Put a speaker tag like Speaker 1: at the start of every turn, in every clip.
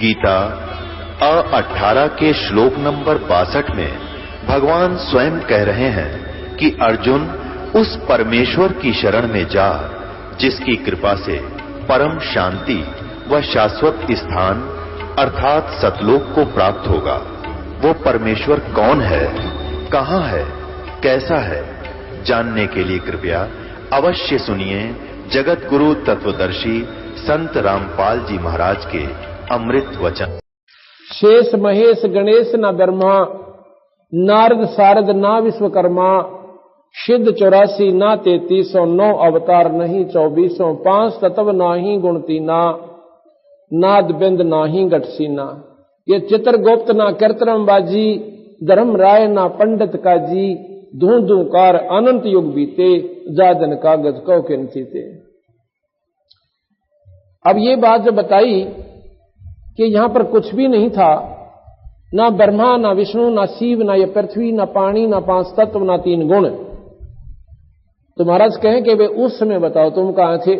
Speaker 1: गीता 18 के श्लोक नंबर 62 में भगवान स्वयं कह रहे हैं कि अर्जुन उस परमेश्वर की शरण में जा जिसकी कृपा से परम शांति व शाश्वत स्थान अर्थात सतलोक को प्राप्त होगा। वो परमेश्वर कौन है, कहां है, कैसा है, जानने के लिए कृपया अवश्य सुनिए जगत गुरु तत्वदर्शी संत रामपाल जी महाराज के अमृत वचन।
Speaker 2: शेष महेश गणेश न ब्रह्मा, नारद सारद ना विश्वकर्मा, सिद्ध 84 ना 33, 9 अवतार नहीं 24, 5 तत्व नाही गुण तीना, नाद बिंद नाही गटसीना। ये चित्रगुप्त ना कीर्तनम बाजी, धर्म राय ना पंडित का जी, धू धूकार अनंत युग बीते, जादन कागज कौ के नचीते। अब ये बात जो बताई कि यहां पर कुछ भी नहीं था, ना ब्रह्मा ना विष्णु ना शिव ना ये पृथ्वी ना पानी ना 5 तत्व ना 3 गुण, तो महाराज कहें कि वे उस समय बताओ तुम कहां थे।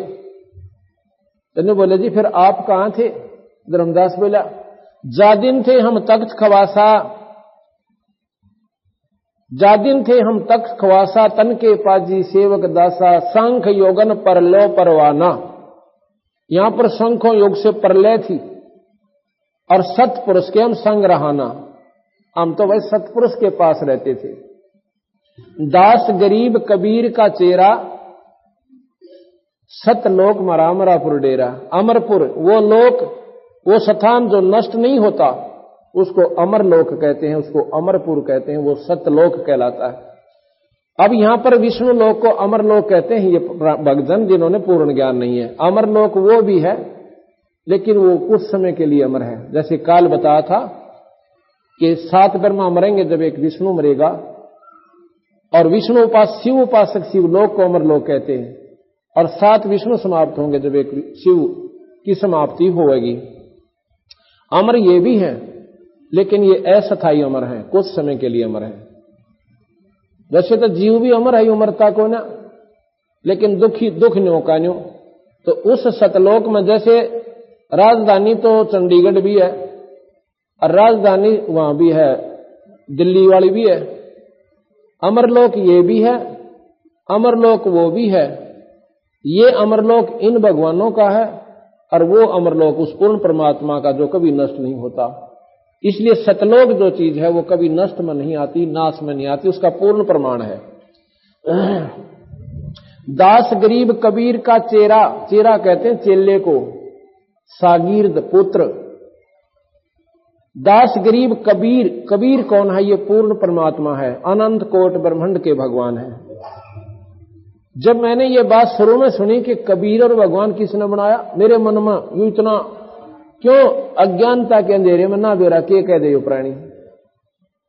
Speaker 2: तो बोले जी फिर आप कहां थे। धर्मदास बोला जा दिन थे हम तख्त खवासा, जा दिन थे हम तख्त खवासा, तन के पाजी सेवक दासा, सांख योगन परलो परवाना। यहां पर शंखों योग से परलय थी और सतपुरुष के हम संग रहाना। हम तो वही सतपुरुष के पास रहते थे। दास गरीब कबीर का चेहरा, सतलोक मरामरापुर डेरा। अमरपुर वो लोक, वो स्थान जो नष्ट नहीं होता उसको अमर लोक कहते हैं, उसको अमरपुर कहते हैं, वो सतलोक कहलाता है। अब यहां पर विष्णु लोक को अमर लोक कहते हैं ये भक्तजन जिन्होंने पूर्ण ज्ञान नहीं है। अमर लोक वो भी है लेकिन वो कुछ समय के लिए अमर है। जैसे काल बताया था कि 7 ब्रह्मा मरेंगे जब एक विष्णु मरेगा, और विष्णु शिव उपासक शिवलोक को अमर लोक कहते हैं, और 7 विष्णु समाप्त होंगे जब एक शिव की समाप्ति होगी। अमर ये भी है लेकिन ये अस्थायी अमर है, कुछ समय के लिए अमर है। वैसे तो जीव भी अमर है उमरता को ना, लेकिन दुख न्यो का न्यो। तो उस सतलोक में जैसे राजधानी तो चंडीगढ़ भी है और राजधानी वहां भी है, दिल्ली वाली भी है। अमरलोक ये भी है, अमरलोक वो भी है। ये अमरलोक इन भगवानों का है और वो अमरलोक उस पूर्ण परमात्मा का जो कभी नष्ट नहीं होता। इसलिए सतलोक जो चीज है वो कभी नष्ट में नहीं आती, नाश में नहीं आती, उसका पूर्ण प्रमाण है। दास गरीब कबीर का चेरा, चेरा कहते हैं चेले को, सागिर्द पुत्र। दास गरीब कबीर, कबीर कौन है? ये पूर्ण परमात्मा है, अनंत कोट ब्रह्मांड के भगवान है। जब मैंने ये बात शुरू में सुनी कि कबीर और भगवान किसने बनाया, मेरे मन में यूं इतना क्यों अज्ञानता के अंधेरे में ना बेरा के कह दे प्राणी,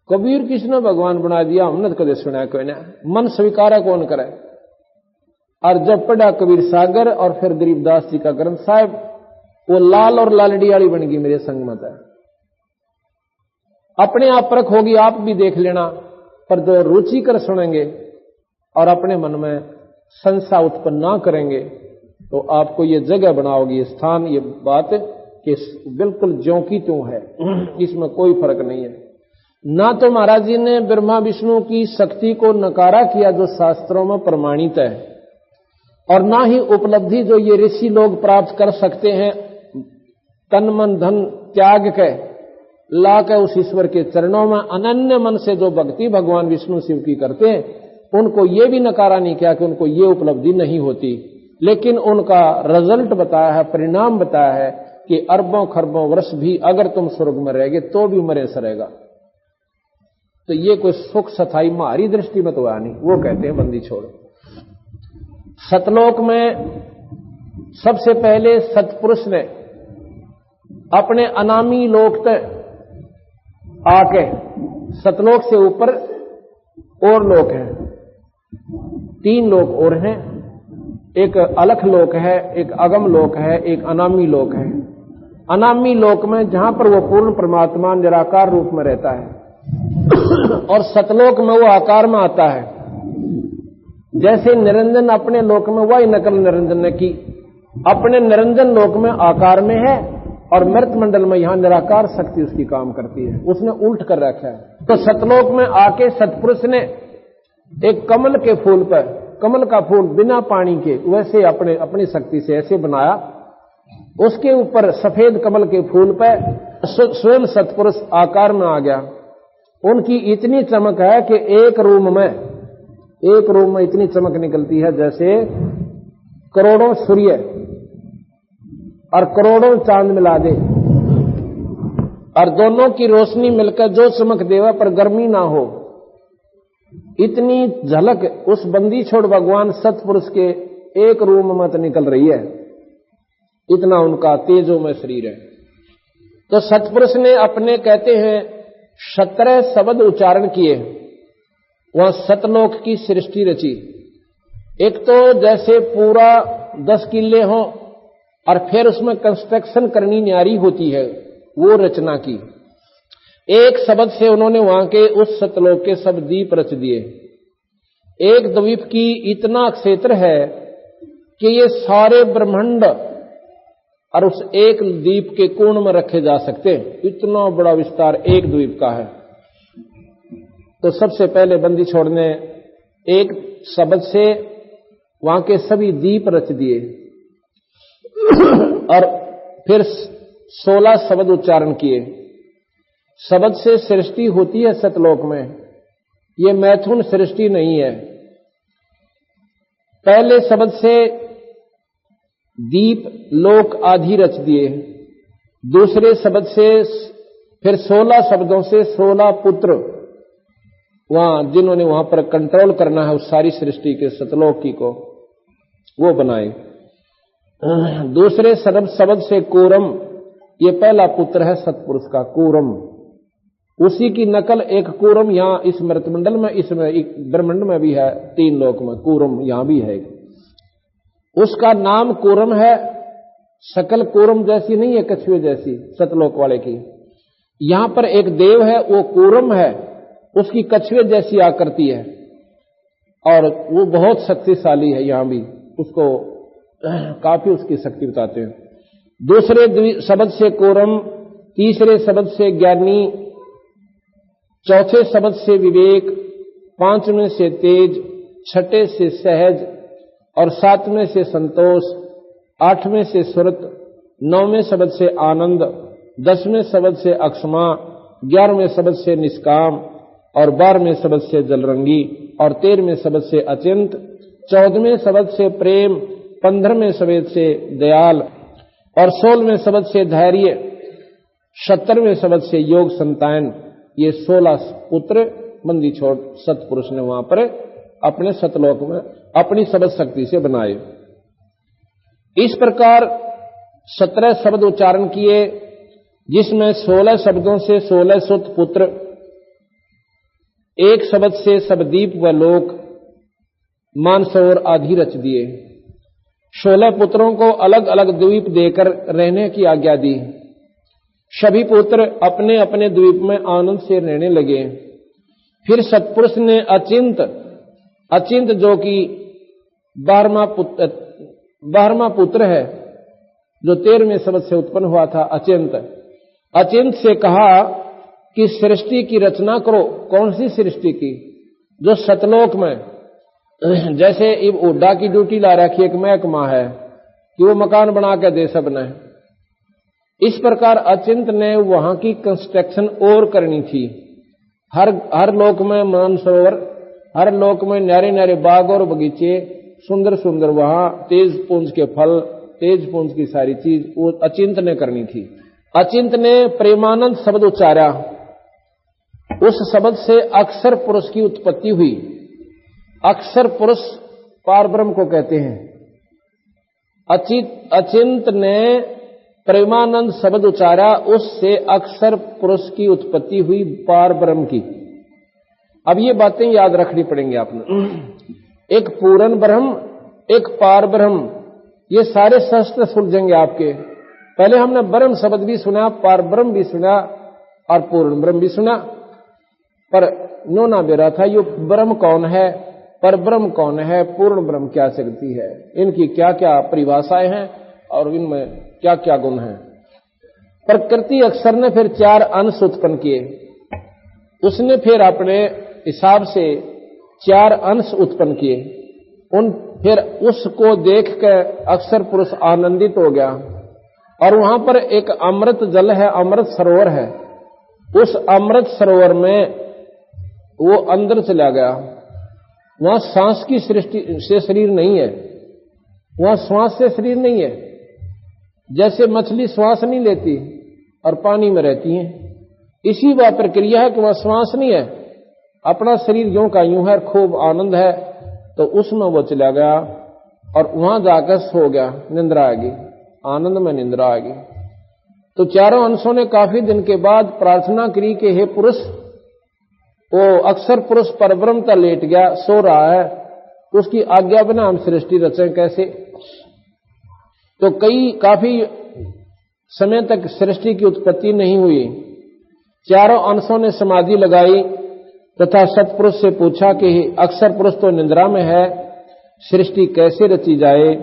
Speaker 2: कबीर किसने भगवान बना दिया, हमने तो कदे सुना कोई ना, मन स्वीकारा कौन करे। और जब पढ़ा कबीर सागर और फिर गरीबदास जी का ग्रंथ साहिब, वो लाल और लालड़ी वाली बन गई मेरे संग में। अपने आप परख होगी, आप भी देख लेना, पर जो रुचि कर सुनेंगे और अपने मन में संशय उत्पन्न ना करेंगे तो आपको ये जगह बनाओगी, स्थान, ये बात कि बिल्कुल ज्यों की त्यों है, इसमें कोई फर्क नहीं है। ना तो महाराज जी ने ब्रह्मा विष्णु की शक्ति को नकारा किया जो शास्त्रों में प्रमाणित है, और ना ही उपलब्धि जो ये ऋषि लोग प्राप्त कर सकते हैं तन मन धन त्याग के ला के उस ईश्वर के चरणों में अनन्य मन से जो भक्ति भगवान विष्णु शिव की करते हैं, उनको ये भी नकारा नहीं किया कि उनको ये उपलब्धि नहीं होती, लेकिन उनका रिजल्ट बताया है, परिणाम बताया है कि अरबों खरबों वर्ष भी अगर तुम स्वर्ग में रहेगे तो भी मरे सरेगा। तो ये कोई सुख सथाई हमारी दृष्टि में तो आया नहीं, वो कहते हैं बंदी छोड़ो। सतलोक में सबसे पहले सतपुरुष ने अपने अनामी लोक तक आके, सतलोक से ऊपर और लोक हैं, 3 लोक और हैं, एक अलख लोक है, एक अगम लोक है, एक अनामी लोक है। अनामी लोक में जहां पर वो पूर्ण परमात्मा निराकार रूप में रहता है और सतलोक में वो आकार में आता है। जैसे निरंजन अपने लोक में वही नकल निरंजन ने की, अपने निरंजन लोक में आकार में है और मृत मंडल में यहां निराकार शक्ति उसकी काम करती है, उसने उल्ट कर रखा है। तो सतलोक में आके सतपुरुष ने एक कमल के फूल पर, कमल का फूल बिना पानी के वैसे अपनी शक्ति से ऐसे बनाया, उसके ऊपर सफेद कमल के फूल पर स्वयं सतपुरुष आकार में आ गया। उनकी इतनी चमक है कि एक रूम में इतनी चमक निकलती है जैसे करोड़ों सूर्य और करोड़ों चांद मिला दे, और दोनों की रोशनी मिलकर जो चमक देवा पर गर्मी ना हो, इतनी झलक उस बंदी छोड़ भगवान सतपुरुष के एक रूम में तो निकल रही है, इतना उनका तेजोमय शरीर है। तो सतपुरुष ने अपने कहते हैं 17 शब्द उच्चारण किए, वहां सतलोक की सृष्टि रची। एक तो जैसे पूरा 10 किले हो और फिर उसमें कंस्ट्रक्शन करनी न्यारी होती है, वो रचना की। एक शब्द से उन्होंने वहां के उस सतलोक के सब द्वीप रच दिए। एक द्वीप की इतना क्षेत्र है कि ये सारे ब्रह्मांड और उस एक द्वीप के कोण में रखे जा सकते हैं, इतना बड़ा विस्तार एक द्वीप का है। तो सबसे पहले बंदी छोड़ ने एक शब्द से वहां के सभी द्वीप रच दिए और फिर 16 शब्द उच्चारण किए। शब्द से सृष्टि होती है सतलोक में, ये मैथुन सृष्टि नहीं है। पहले शब्द से दीप लोक आदि रच दिए, दूसरे शब्द से फिर 16 शब्दों से 16 पुत्र वहां जिन्होंने वहां पर कंट्रोल करना है उस सारी सृष्टि के सतलोक की को, वो बनाए। दूसरे शब्द से कूरम, ये पहला पुत्र है सतपुरुष का कूरम, उसी की नकल एक कूरम यहां इस मृतमंडल में, इसमें एक ब्रह्मांड में भी है, 3 लोक में कूरम यहां भी है। उसका नाम कूरम है, शकल कूरम जैसी नहीं है, कछुए जैसी सतलोक वाले की। यहां पर एक देव है, वो कूरम है, उसकी कछुए जैसी आकृति है और वो बहुत शक्तिशाली है। यहां भी उसको काफी उसकी शक्ति बताते हैं। दूसरे शब्द से कूरम, तीसरे शब्द से ज्ञानी, चौथे शब्द से विवेक, 5वें से तेज, 6ठे से सहज और 7वें से संतोष, 8वें से सुरत, 9वें शब्द से आनंद, 10वें शब्द से अक्षमा, 11वें शब्द से निष्काम और 12वें शब्द से जलरंगी और 13वें शब्द से अचिंत, 14वें शब्द से प्रेम, 15वें शब्द से दयाल और 16वें शब्द से धैर्य, 17वें शब्द से योग संतान। ये 16 पुत्र बंदी छोड़ सतपुरुष ने वहां पर अपने सतलोक में अपनी शब्द शक्ति से बनाए। इस प्रकार 17 शब्द उच्चारण किए, जिसमें 16 शब्दों से 16 सुत पुत्र, एक शब्द से सबदीप व लोक, मानसरोवर आदि रच दिए। 16 पुत्रों को अलग अलग द्वीप देकर रहने की आज्ञा दी। सभी पुत्र अपने अपने द्वीप में आनंद से रहने लगे। फिर सतपुरुष ने अचिंत जो कि 12वां पुत्र है, जो 13वें शब्द से उत्पन्न हुआ था, अचिंत से कहा कि सृष्टि की रचना करो। कौन सी सृष्टि की? जो सतलोक में, जैसे उड्डा की ड्यूटी ला रखी एक महकमा है कि वो मकान बना के दे सबने, इस प्रकार अचिंत ने वहां की कंस्ट्रक्शन और करनी थी। हर लोक में मानसरोवर, हर लोक में न्यारे न्यारे बाग और बगीचे, सुंदर सुंदर वहां तेज पुंज के फल, तेज पुंज की सारी चीज वो अचिंत ने करनी थी। अचिंत ने प्रेमानंद शब्द उच्चारा, उस शब्द से अक्षर पुरुष की उत्पत्ति हुई। अक्षर पुरुष पारब्रह्म को कहते हैं। अचिंत ने प्रेमानंद शब्द उच्चारा, उससे अक्षर पुरुष की उत्पत्ति हुई पारब्रह्म की। अब ये बातें याद रखनी पड़ेंगी आपने। एक पूर्ण ब्रह्म, एक पार ब्रह्म, ये सारे शस्त्र सुलझेंगे आपके। पहले हमने ब्रह्म शब्द भी सुना, पार ब्रह्म भी सुना और पूर्ण ब्रह्म भी सुना, पर नोना बेरा था ये ब्रह्म कौन है, पर ब्रह्म कौन है, पूर्ण ब्रह्म क्या शक्ति है, इनकी क्या क्या परिभाषाएं हैं और इनमें क्या क्या गुण हैं। प्रकृति अक्षर ने फिर 4 अंश उत्पन्न किए। उसने फिर अपने हिसाब से 4 अंश उत्पन्न किए। फिर उसको देखकर अक्षर पुरुष आनंदित हो गया और वहां पर एक अमृत जल है, अमृत सरोवर है। उस अमृत सरोवर में वो अंदर चला गया। वहां सांस की सृष्टि से शरीर नहीं है, वहां श्वास से शरीर नहीं है। जैसे मछली श्वास नहीं लेती और पानी में रहती है, इसी वह प्रक्रिया है कि वह श्वास नहीं है, अपना शरीर यूं का यूं है, खूब आनंद है। तो उसमें वो चला गया और वहां जाकर सो गया, निंद्रा आ गई, आनंद में निंद्रा आ गई। तो 4 अंशों ने काफी दिन के बाद प्रार्थना करी कि हे पुरुष, वो अक्षर पुरुष परब्रह्म तक लेट गया, सो रहा है, उसकी आज्ञा बिना हम सृष्टि रचें कैसे। तो काफी समय तक सृष्टि की उत्पत्ति नहीं हुई। 4 अंशों ने समाधि लगाई तथा सतपुरुष से पूछा कि अक्षर पुरुष तो निद्रा में है, सृष्टि कैसे रची जाए।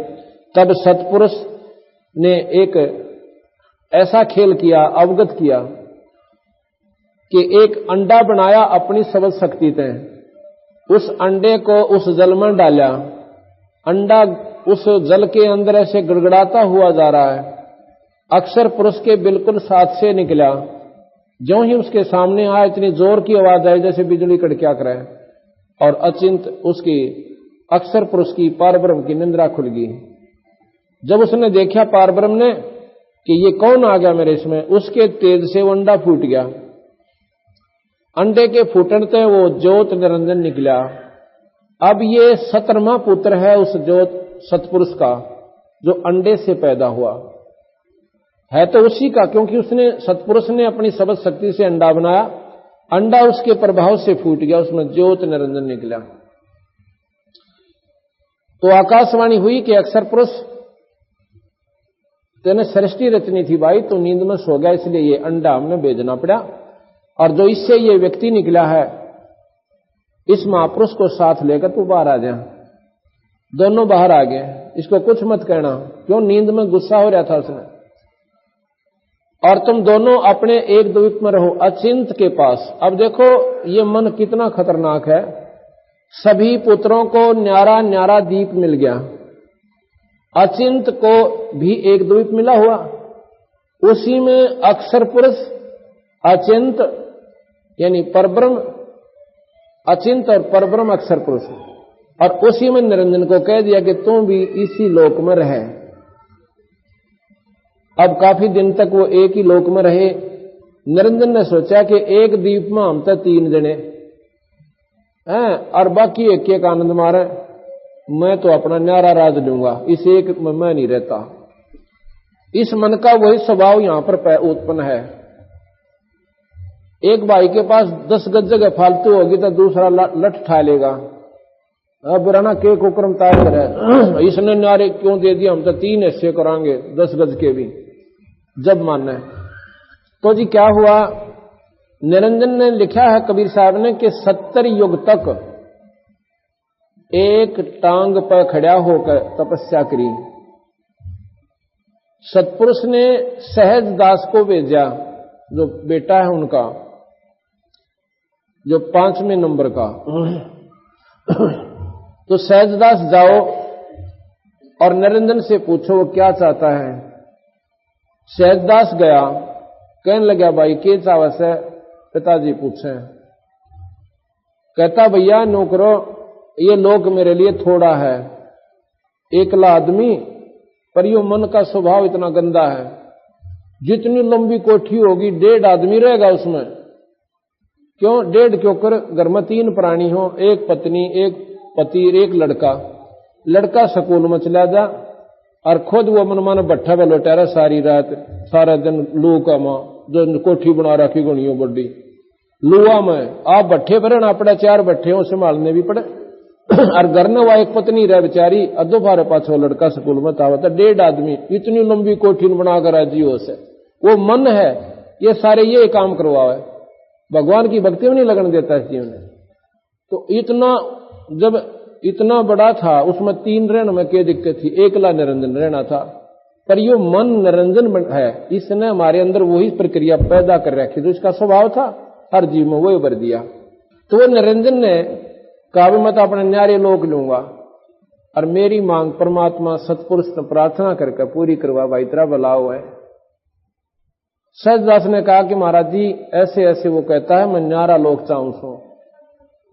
Speaker 2: तब सतपुरुष ने एक ऐसा खेल किया, अवगत किया कि एक अंडा बनाया अपनी सबद शक्ति से, उस अंडे को उस जल में डाला, अंडा उस जल के अंदर ऐसे गड़गड़ाता हुआ जा रहा है। अक्षर पुरुष के बिल्कुल साथ से निकला, ज्यों ही उसके सामने आया इतनी जोर की आवाज आई जैसे बिजली कड़किया करे, और अचिंत उसकी अक्षर पुरुष की पारब्रह्म की निंद्रा खुल गई। जब उसने देखा पारब्रह्म ने कि ये कौन आ गया मेरे इसमें, उसके तेज से वो अंडा फूट गया। अंडे के फूटने वो ज्योत निरंजन निकला। अब ये 17वां पुत्र है उस ज्योत सतपुरुष का, जो अंडे से पैदा हुआ है, तो उसी का, क्योंकि उसने सतपुरुष ने अपनी सबद शक्ति से अंडा बनाया, अंडा उसके प्रभाव से फूट गया, उसमें ज्योत निरंजन निकला। तो आकाशवाणी हुई कि अक्षर पुरुष तेने सृष्टि रचनी थी भाई, तो नींद में सो गया, इसलिए ये अंडा हमने भेजना पड़ा, और जो इससे ये व्यक्ति निकला है इस महापुरुष को साथ लेकर तू बाहर आ जा। दोनों बाहर आ गए, इसको कुछ मत कहना, क्यों नींद में गुस्सा हो रहा था उसने। और तुम दोनों अपने एक द्वीप में रहो, अचिंत के पास। अब देखो ये मन कितना खतरनाक है। सभी पुत्रों को न्यारा न्यारा द्वीप मिल गया, अचिंत को भी एक द्वीप मिला हुआ, उसी में अक्षर पुरुष, अचिंत यानी परब्रह्म, अचिंत और परब्रह्म अक्षर पुरुष, और उसी में निरंजन को कह दिया कि तुम भी इसी लोक में रहे। अब काफी दिन तक वो एक ही लोक में रहे। निरंजन ने सोचा कि एक द्वीप में हम तो 3 जने हैं और बाकी एक एक आनंद मारे, मैं तो अपना न्यारा राज लूंगा, इस एक में मैं नहीं रहता। इस मन का वही स्वभाव यहां पर उत्पन्न है। एक भाई के पास 10 गज जगह फालतू होगी तो दूसरा लठ ठा लेगा, अब राना के कुक्रम तार करे, इसने न्यारे क्यों दे दिया, हम तो 3 हिस्से करांगे 10 गज के भी, जब मानना है। तो जी क्या हुआ, निरंजन ने लिखा है कबीर साहब ने कि 70 युग तक एक टांग पर खड़ा होकर तपस्या करी। सतपुरुष ने सहज दास को भेजा, जो बेटा है उनका, जो 5वें नंबर का, तो सहजदास जाओ और निरंजन से पूछो वो क्या चाहता है। सहजदास गया, कहने लगा भाई के चावस है, पिताजी पूछे। कहता भैया नौकरो, ये लोक मेरे लिए थोड़ा है, एकला आदमी, पर यो मन का स्वभाव इतना गंदा है, जितनी लंबी कोठी होगी 1.5 आदमी रहेगा उसमें। क्यों 1.5 क्यों कर, घर में 3 प्राणी हो, एक पत्नी, एक पति, एक लड़का। लड़का स्कूल में चला जा और खुद वो मनमान भट्ठा पे लौटा रहा सारी रात, सारा दिन लू का मां, जो कोठी बना रखी गुणियों बड़ी लुआ में, आप भट्ठे पर रहना पड़ा, 4 भट्ठे हो संभालने भी पड़े, और घर में वह एक पत्नी रह बेचारी, अदो फारे पाछो लड़का स्कूल में था, 1.5 आदमी, इतनी लंबी कोठी बनाकर राजी हो से। वो मन है, ये सारे ये काम करवावे, भगवान की भक्ति में नहीं लगन देता इस जीवन में। तो इतना जब इतना बड़ा था, उसमें 3 रहने में क्या दिक्कत थी, एकला निरंजन रहना था। पर यो मन निरंजन है, इसने हमारे अंदर वही प्रक्रिया पैदा कर रखी जो इसका स्वभाव था, हर जीव में वही भर दिया। तो वो निरंजन ने कहा मैं तो अपने न्यारे लोक लूंगा और मेरी मांग परमात्मा सतपुरुष ने प्रार्थना करके पूरी करवा भाई, तेरा भला हुआ है। सहजदास ने कहा कि महाराज जी ऐसे ऐसे वो कहता है मैं न्यारा लोक चाहूं सो।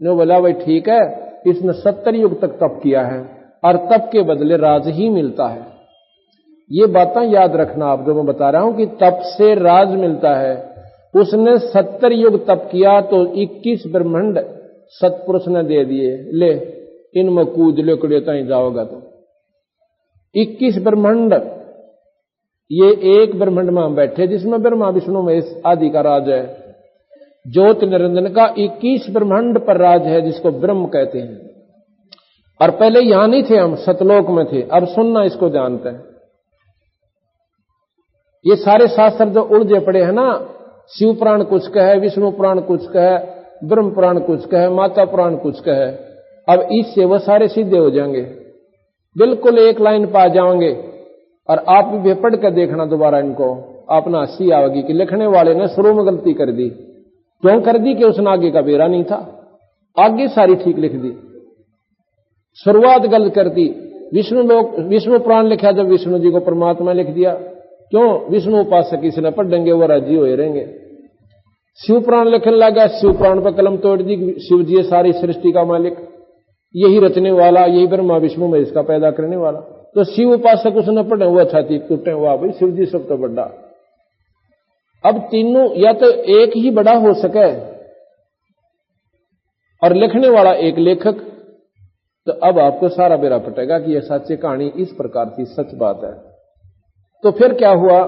Speaker 2: जो बोला भाई ठीक है, इसने 70 युग तक तप किया है और तप के बदले राज ही मिलता है। ये बातें याद रखना आप जो मैं बता रहा हूं कि तप से राज मिलता है। उसने 70 युग तप किया तो 21 ब्रह्मांड सतपुरुष ने दे दिए, ले इनमें कूद ले कुड़े ताई जाओगा तो 21 ब्रह्मांड। ये एक ब्रह्मांड में हम बैठे जिसमें ब्रह्मा विष्णु महेश आदि का राज है। ज्योत निरंजन का 21 ब्रह्मांड पर राज है जिसको ब्रह्म कहते हैं। और पहले यहां नहीं थे, हम सतलोक में थे। अब सुनना, इसको जानते हैं। ये सारे शास्त्र जो उलझे पड़े हैं ना, शिव पुराण कुछ कहे, विष्णु पुराण कुछ कहे, ब्रह्म पुराण कुछ कहे, माता पुराण कुछ कहे, अब इससे वो सारे सीधे हो जाएंगे, बिल्कुल एक लाइन पा जाओगे। और आप भी पढ़ कर देखना दोबारा इनको, आपने हंसी आएगी कि लिखने वाले ने शुरू में गलती कर दी। क्यों कर दी? कि उसने आगे का बेरा नहीं था, आगे सारी ठीक लिख दी, शुरुआत गलत कर दी। विष्णु पुराण लिखा जब विष्णु जी को परमात्मा लिख दिया। क्यों? विष्णु उपासक इसने पढ़ेंगे वो राजी हो रहेंगे। शिव पुराण लिखने लगा, शिव पुराण पर कलम तोड़ दी। शिव जी सारी सृष्टि का मालिक, यही रचने वाला, यही ब्रह्मा विष्णु में इसका पैदा करने वाला। तो शिव उपासक उसने पढ़े, वो छाती टूटे, वाह भाई शिव जी सब तो बड़ा। अब तीनों या तो एक ही बड़ा हो सके और लिखने वाला एक लेखक, तो अब आपको सारा बेरा पटेगा कि यह सच्ची कहानी इस प्रकार की सच बात है। तो फिर क्या हुआ?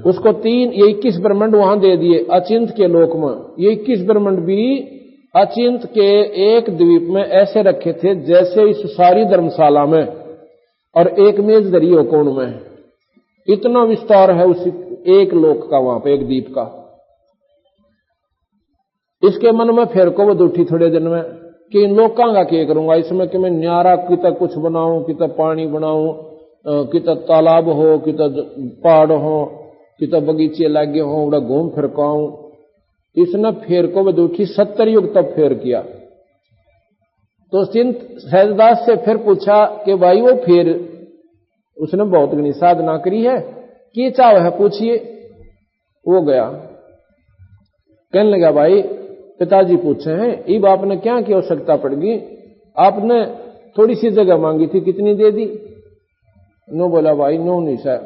Speaker 2: उसको ये 21 ब्रह्मांड वहां दे दिए अचिंत के लोक में। ये 21 ब्रह्मांड भी अचिंत के एक द्वीप में ऐसे रखे थे जैसे इस सारी धर्मशाला में और एक मेज धरी हो कोण में। इतना विस्तार है उस एक लोक का, वहां पे एक द्वीप का। इसके मन में फिर को वो दुठी थोड़े दिन में कि इन लोकां का क्या करूंगा इसमें, कि मैं न्यारा कितना कुछ बनाऊं, कितना पानी बनाऊं, कितना तालाब हो, कितना पहाड़ हो, कितना बगीचे लागे हो, उड़ा घूम फिर काऊं। इसने फेर को वो दुठी 70 युग तक फेर किया। तो सिंध सहजदास से फिर पूछा कि भाई वो फिर उसने बहुत घनी साधना करी है, कि चाव है पूछिए। वो गया, कहने लगा भाई पिताजी पूछे हैं, इब आपने क्या की आवश्यकता पड़गी? आपने थोड़ी सी जगह मांगी थी, कितनी दे दी? नो बोला भाई नो नहीं सर,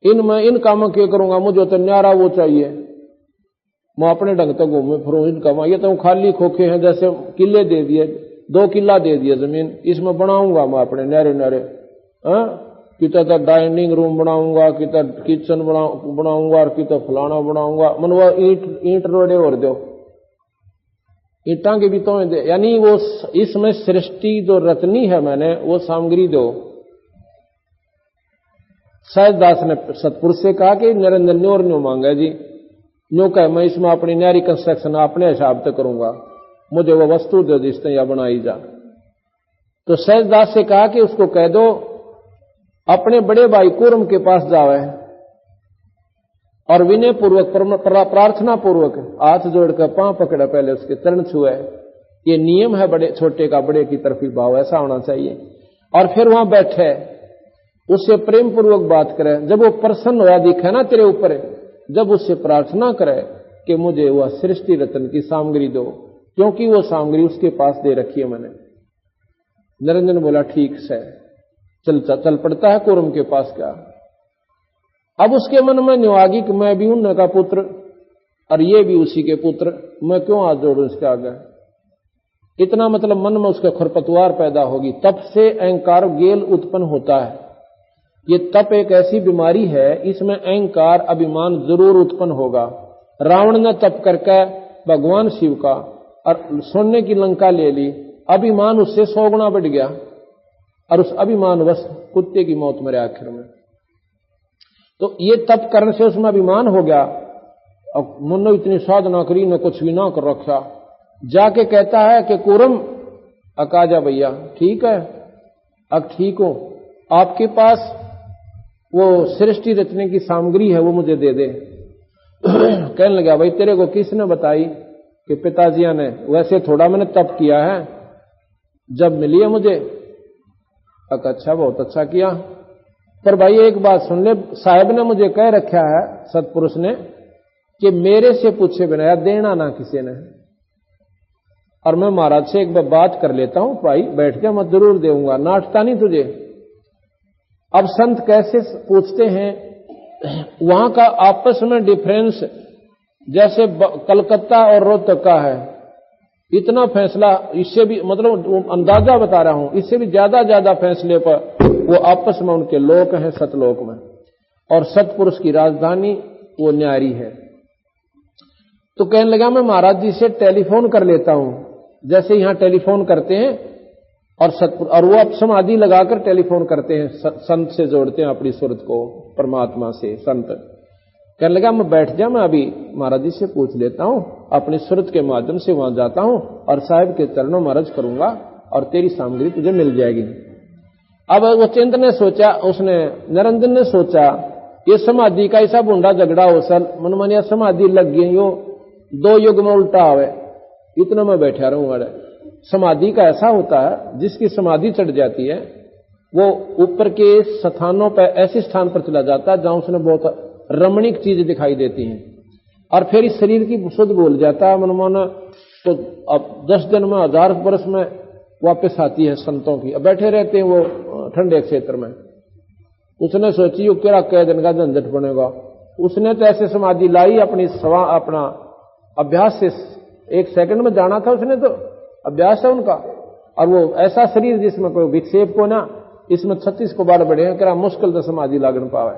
Speaker 2: इन कामों क्या करूंगा, मुझे तो न्यारा वो चाहिए, मैं अपने ढंग तक घूमे फिरूं इन कामों। ये तो खाली खोखे हैं, जैसे किले दे दिए, 2 किला दे दिए जमीन, इसमें बनाऊंगा मैं अपने न्यारे न्यारे, कितना डाइनिंग रूम बनाऊंगा, कितना किचन बनाऊंगा और कितना फलाना बनाऊंगा। मन वो ईंट रोड़े और दो, ईंटा के भी तो दे, यानी वो इसमें सृष्टि जो रचनी है मैंने वो सामग्री दो। सहजदास ने सतपुरुष से कहा कि निरंजन न्योर न्यो मांगा जी, न्यो कह मैं इसमें अपनी न्यारी कंस्ट्रक्शन अपने हिसाब से करूंगा, मुझे वो वस्तु दे जिसने या बनाई जा। तो सहजदास से कहा कि उसको कह दो अपने बड़े भाई कूर्म के पास जावे और विनय पूर्वक प्रार्थना पूर्वक हाथ जोड़कर पांव पकड़ा, पहले उसके चरण छुए। ये नियम है बड़े छोटे का बड़े की तरफ भाव ऐसा होना चाहिए। और फिर वहां बैठे, उससे प्रेम पूर्वक बात करे। जब वो प्रसन्न होया दिखे ना तेरे ऊपर, जब उससे प्रार्थना करे कि मुझे वह सृष्टि रत्न की सामग्री दो, क्योंकि वो सामग्री उसके पास दे रखी है मैंने। निरंजन बोला ठीक से, चल पड़ता है कूर्म के पास का। अब उसके मन में न्योआगी कि मैं भी उन का पुत्र और ये भी उसी के पुत्र, मैं क्यों हाथ जोड़ूं इसके आगे। इतना मतलब मन में उसके खरपतवार पैदा होगी। तप से अहंकार गेल उत्पन्न होता है। ये तप एक ऐसी बीमारी है, इसमें अहंकार अभिमान जरूर उत्पन्न होगा। रावण ने तप करके भगवान शिव का और सोने की लंका ले ली, अभिमान उससे 100 गुना बढ़ गया और उस अभिमान वश कुत्ते की मौत मरे आखिर में। तो ये तप करने से उसमें अभिमान हो गया। अब मुन्नो इतनी साधना करी न कुछ भी ना कर रखा, जाके कहता है कि कूर्म अकाजा भैया ठीक है, अब ठीक हो, आपके पास वो सृष्टि रचने की सामग्री है, वो मुझे दे दे। कहने लगा, भाई तेरे को किसने बताई कि पिताजिया ने? वैसे थोड़ा मैंने तप किया है, जब मिली है मुझे। अच्छा, बहुत अच्छा किया, पर भाई एक बात सुन ले, साहब ने मुझे कह रखा है, सतपुरुष ने, कि मेरे से पूछे बिना देना ना किसी ने। और मैं महाराज से एक बार बात कर लेता हूं, भाई बैठ जा, मैं जरूर देऊंगा, नाटता नहीं तुझे। अब संत कैसे पूछते हैं, वहां का आपस में डिफरेंस जैसे कलकत्ता और रोहतक का है, इतना फैसला, इससे भी मतलब अंदाजा बता रहा हूं, इससे भी ज्यादा फैसले पर वो आपस में उनके लोक हैं सतलोक में। और सतपुरुष की राजधानी वो न्यारी है। तो कहने लगा, मैं महाराज जी से टेलीफोन कर लेता हूं, जैसे यहां टेलीफोन करते हैं, और वो अब समाधि लगाकर टेलीफोन करते हैं, संत से जोड़ते हैं अपनी सूरत को परमात्मा से। संत कहने लगा, मैं बैठ जा, मैं अभी महाराज जी से पूछ लेता हूं, अपनी सूरत के माध्यम से वहां जाता हूं और साहिब के चरणों में अर्ज करूंगा और तेरी सामग्री तुझे मिल जाएगी। अब वो चिंत ने सोचा, उसने निरंजन ने सोचा, ये समाधि का ऐसा बूंदा झगड़ा हो सल, मनमानिया समाधि लग गई, यो 2 युग में उल्टा आवे, इतना मैं बैठा रहूंगा। समाधि का ऐसा होता है, जिसकी समाधि चढ़ जाती है वो ऊपर के स्थानों पर, ऐसे स्थान पर चला जाता है जहां उसने बहुत रमणीक चीज दिखाई देती हैं, और फिर इस शरीर की शुद्ध भूल जाता है मनमाना। तो अब 10 दिन में 1000 वर्ष में वापस आती है संतों की। अब बैठे रहते हैं वो ठंडे क्षेत्र में। उसने सोची वो क्या कई दिन का झंझट बनेगा, उसने तो ऐसे समाधि लाई अपना अभ्यास से 1 सेकंड में जाना था, उसने तो अभ्यास है उनका। और वो ऐसा शरीर जिसमें कोई विक्षेप को ना, इसमें 36 को बार बढ़े, करा मुश्किल तो समाधि लागन पावे।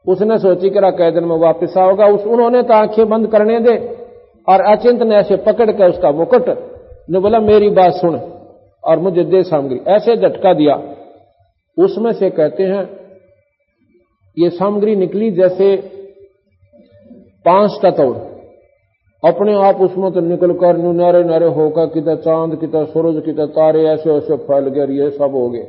Speaker 2: उसने सोची करा कई दिन में वापिस आओगा। उन्होंने तो आंखें बंद करने दे, और अचिंत ने ऐसे पकड़ के उसका मुकुट ने बोला, मेरी बात सुन और मुझे दे सामग्री, ऐसे झटका दिया। उसमें से कहते हैं ये सामग्री निकली जैसे 5 तत्व अपने आप उसमें तो निकलकर नारे नारे होकर, किधर चांद, किधर सूरज, किधर तारे, ऐसे ऐसे फैल गए, ये सब हो गए।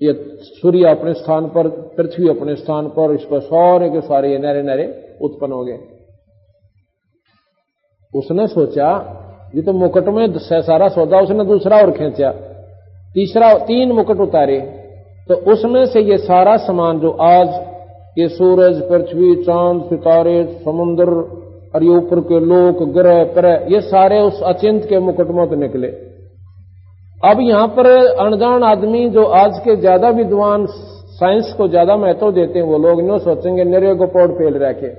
Speaker 2: ये सूर्य अपने स्थान पर, पृथ्वी अपने स्थान पर, इस पर सारे के सारे ये नारे नारे उत्पन्न हो गए। उसने सोचा ये तो मुकुट में सारा सौदा, उसने दूसरा और खींचा, 3 मुकुट उतारे, तो उसमें से ये सारा सामान जो आज ये सूरज, पृथ्वी, चांद, सितारे, समुद्र और ये ऊपर के लोक, ग्रह, परह, ये सारे उस अचिंत के मुकुट में तो निकले। अब यहां पर अनजान आदमी जो आज के ज्यादा विद्वान, साइंस को ज्यादा महत्व देते हैं, वो लोग नो सोचेंगे निरे को पौड़ फेल रखे,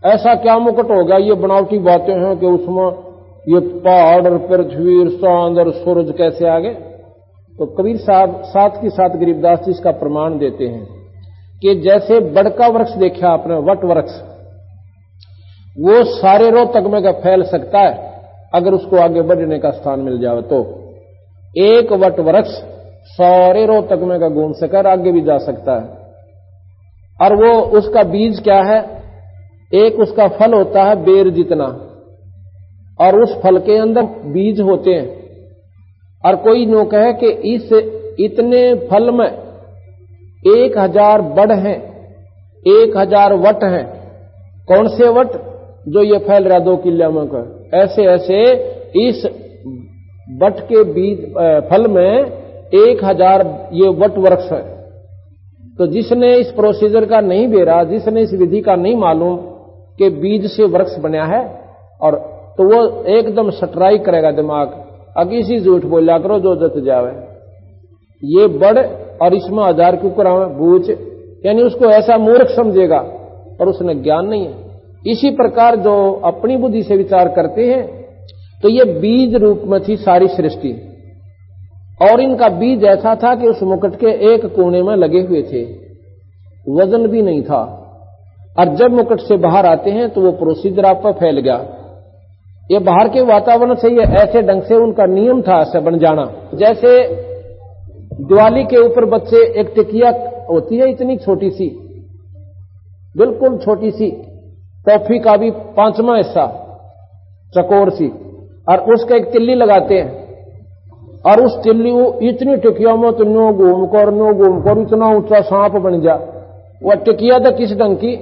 Speaker 2: ऐसा क्या मुकुट होगा, ये बनावटी बातें हैं कि उसमें ये पहाड़ और पृथ्वी, चांद और सूरज कैसे आ गए। तो कबीर साहब साथ की साथ गरीबदास जी इसका प्रमाण देते हैं कि जैसे बड़का वृक्ष देखा आपने, वट वृक्ष, वो सारे रोहतक में का फैल सकता है अगर उसको आगे बढ़ने का स्थान मिल जाए। तो एक वट वृक्ष सारे रोहतक में का घूम सकर आगे भी जा सकता है। और वो उसका बीज क्या है, एक उसका फल होता है बेर जितना, और उस फल के अंदर बीज होते हैं। और कोई नो कहे कि इस इतने फल में 1000 बड़ हैं, 1000 वट हैं। कौन से वट? जो ये फैल रहा 2 किलो में का, ऐसे ऐसे इस वट के बीज फल में 1000 ये वट वृक्ष है। तो जिसने इस प्रोसीजर का नहीं बेरा, जिसने इस विधि का नहीं मालूम कि बीज से वृक्ष बना है, और तो वो एकदम सटराई करेगा दिमाग, अगी सी झूठ बोला करो जो जत जावे, ये बड़ और इसमें 1000 क्यों करावे बूझ, यानी उसको ऐसा मूर्ख समझेगा, और उसने ज्ञान नहीं है। इसी प्रकार जो अपनी बुद्धि से विचार करते हैं, तो ये बीज रूप में थी सारी सृष्टि, और इनका बीज ऐसा था कि उस मुकुट के एक कोने में लगे हुए थे, वजन भी नहीं था। और जब मुकुट से बाहर आते हैं तो वो प्रोसीजर आप पर फैल गया। ये बाहर के वातावरण से ये ऐसे ढंग से उनका नियम था ऐसे बन जाना। जैसे दिवाली के ऊपर बच्चे एक टिकिया होती है इतनी छोटी सी, बिल्कुल छोटी सी, टॉफी का भी 5वां हिस्सा चकोर सी, और उसका एक तिल्ली लगाते हैं, और उस तिल्ली इतनी टिकिया में तो नो घूम कर इतना ऊंचा सांप बन जा। वह टिकिया था किस ढंग की,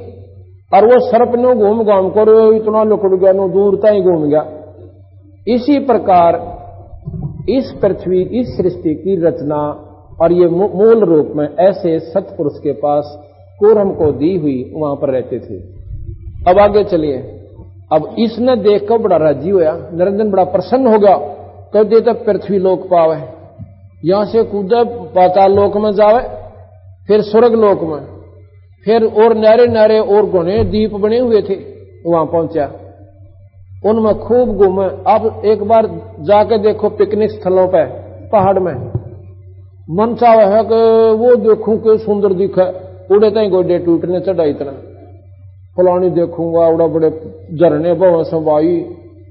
Speaker 2: और वो सर्प नो घूम घाम कर इतना लुकड़ गया, नो दूर तक घूम गया। इसी प्रकार इस पृथ्वी, इस सृष्टि की रचना और ये मूल रूप में ऐसे सतपुरुष के पास कूर्म को दी हुई वहां पर रहते थे। अब आगे चलिए। अब इसने देखकर बड़ा राजी होया, निरंजन बड़ा प्रसन्न हो गया। कह देता पृथ्वी लोक पावे, यहां से कूदे पाताल लोक में जावे, फिर स्वर्ग लोक में, फिर और नारे नारे और घने द्वीप बने हुए थे, वहां पहुंचा, उनमें खूब घूमे। अब एक बार जाके देखो पिकनिक स्थलों पे पहाड़ में, मन चाहे है कि वो देखूं कि सुंदर दिखे, उड़े तई गोडे टूटने चढ़ा, इतना फलानी देखूंगा, उड़ा बड़े झरने बहु सवाई,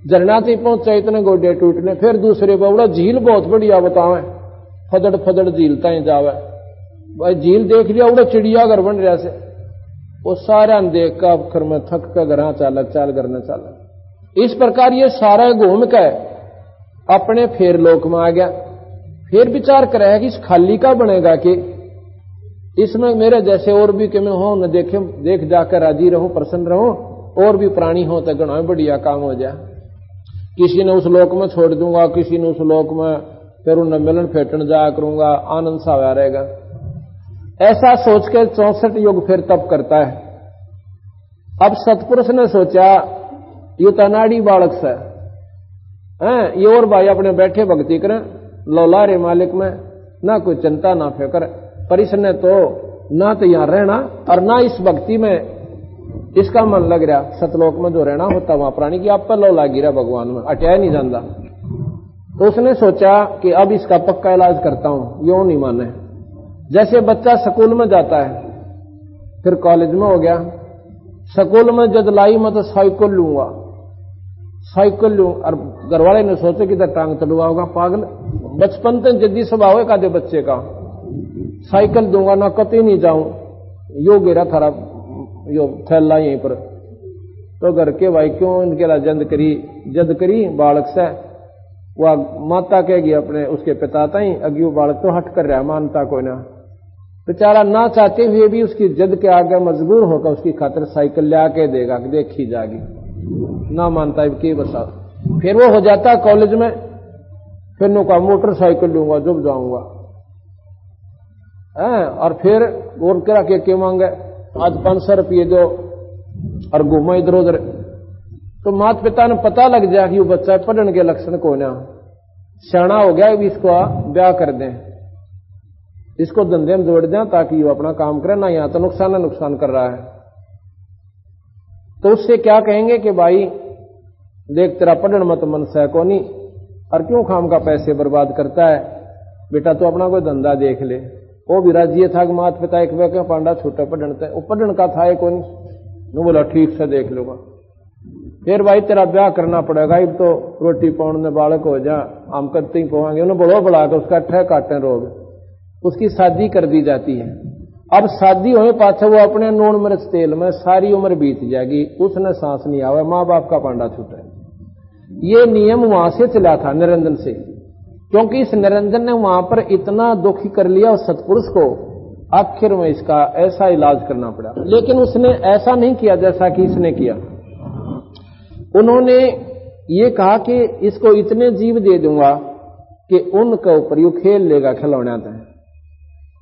Speaker 2: झरना से पहुंचा इतने गोडे टूटने। फिर दूसरे बावड़ा झील बहुत बढ़िया बतावे, फदड़ फदड़ झील तई जावे, भाई झील देख लिया, उड़ा चिड़ियाघर बन रहा से। वो सारा देख का अखर में थक कर घर चाल करने चाल। इस प्रकार ये सारा घूम के अपने फेर लोक में आ गया। फिर विचार करे कि इस खाली का बनेगा कि इसमें मेरे जैसे और भी कि मैं हो न देख जाकर राजी रहूं, प्रसन्न रहूं, और भी प्राणी हो तो गणा बढ़िया काम हो जाए। किसी ने उस लोक में छोड़ दूंगा, किसी ने उस लोक में, फिर उन्हें मिलन फेटन जाया करूंगा, आनंद सा आया रहेगा। ऐसा सोच के 64 युग फिर तप करता है। अब सतपुरुष ने सोचा ये तनाड़ी बालक से हैं, ये और भाई अपने बैठे भक्ति करें, लौला रे मालिक में ना कोई चिंता ना फिक्र, पर इसने तो ना तो यहां रहना और ना इस भक्ति में इसका मन लग रहा। सतलोक में जो रहना होता वहां प्राणी की आप पर लौला गिरा भगवान में, अटया नहीं जाता। तो उसने सोचा कि अब इसका पक्का इलाज करता हूं, यो नहीं माने। जैसे बच्चा स्कूल में जाता है, फिर कॉलेज में हो गया, स्कूल में जद लाई मैं तो साइकिल लूंगा, साइकिल लूं, और घरवाले ने सोचे कि टांग तड़ुआ होगा पागल, बचपन तक जद्दी स्वभाव है कादे बच्चे का, साइकिल दूंगा ना कतई नहीं जाऊं, यो गिरा थारा यो थैला यहीं पर। तो घर के भाई क्यों इनके ला जद करी बालक से, वह माता कहेगी अपने उसके पिता ताई, अग्यू बालक तो हट कर रहा, मानता कोई ना, बेचारा ना चाहते हुए भी उसकी जद के आगे मजबूर होकर उसकी खातिर साइकिल ले आके देगा, देखी जाएगी, ना मानता है कि बसा। फिर वो हो जाता कॉलेज में, फिर नु का मोटरसाइकिल लूंगा जब जाऊंगा, और फिर और करा के मांगे, आज 500 रुपये दो और घूमो इधर उधर। तो माता पिता ने पता लग जाए कि वो बच्चा पढ़ने के लक्षण को ना सियाना हो गया, इसको ब्याह कर दें, इसको धंधे में जोड़ दें ताकि वो अपना काम करे, ना यहां तो नुकसान कर रहा है। तो उससे क्या कहेंगे कि भाई देख तेरा पढ़ने मत मन से को नहीं, और क्यों खाम का पैसे बर्बाद करता है, बेटा तो अपना कोई धंधा देख ले। वो भी राजी था कि माता पिता एक वे पांडा छोटा पढ़नता है, वो पढ़न का था को नहीं, बोला ठीक से देख लूंगा। फिर भाई तेरा ब्याह करना पड़ेगा, अब तो रोटी पाने बालक हो जा, हम कत्ते ही पवाएंगे, उन्हें बड़ो बढ़ा कर उसका ठह काटे रोग, उसकी शादी कर दी जाती है। अब शादी होने पाछे वो अपने नून मिर्च तेल में सारी उम्र बीत जाएगी, उसने सांस नहीं आवे, माँ बाप का पांडा छूटे। ये नियम वहां से चला था निरंजन से, क्योंकि इस निरंजन ने वहां पर इतना दुखी कर लिया उस सतपुरुष को, आखिर में इसका ऐसा इलाज करना पड़ा। लेकिन उसने ऐसा नहीं किया जैसा कि इसने किया। उन्होंने ये कहा कि इसको इतने जीव दे दूंगा कि उनके ऊपर यू खेल लेगा खिलौना था।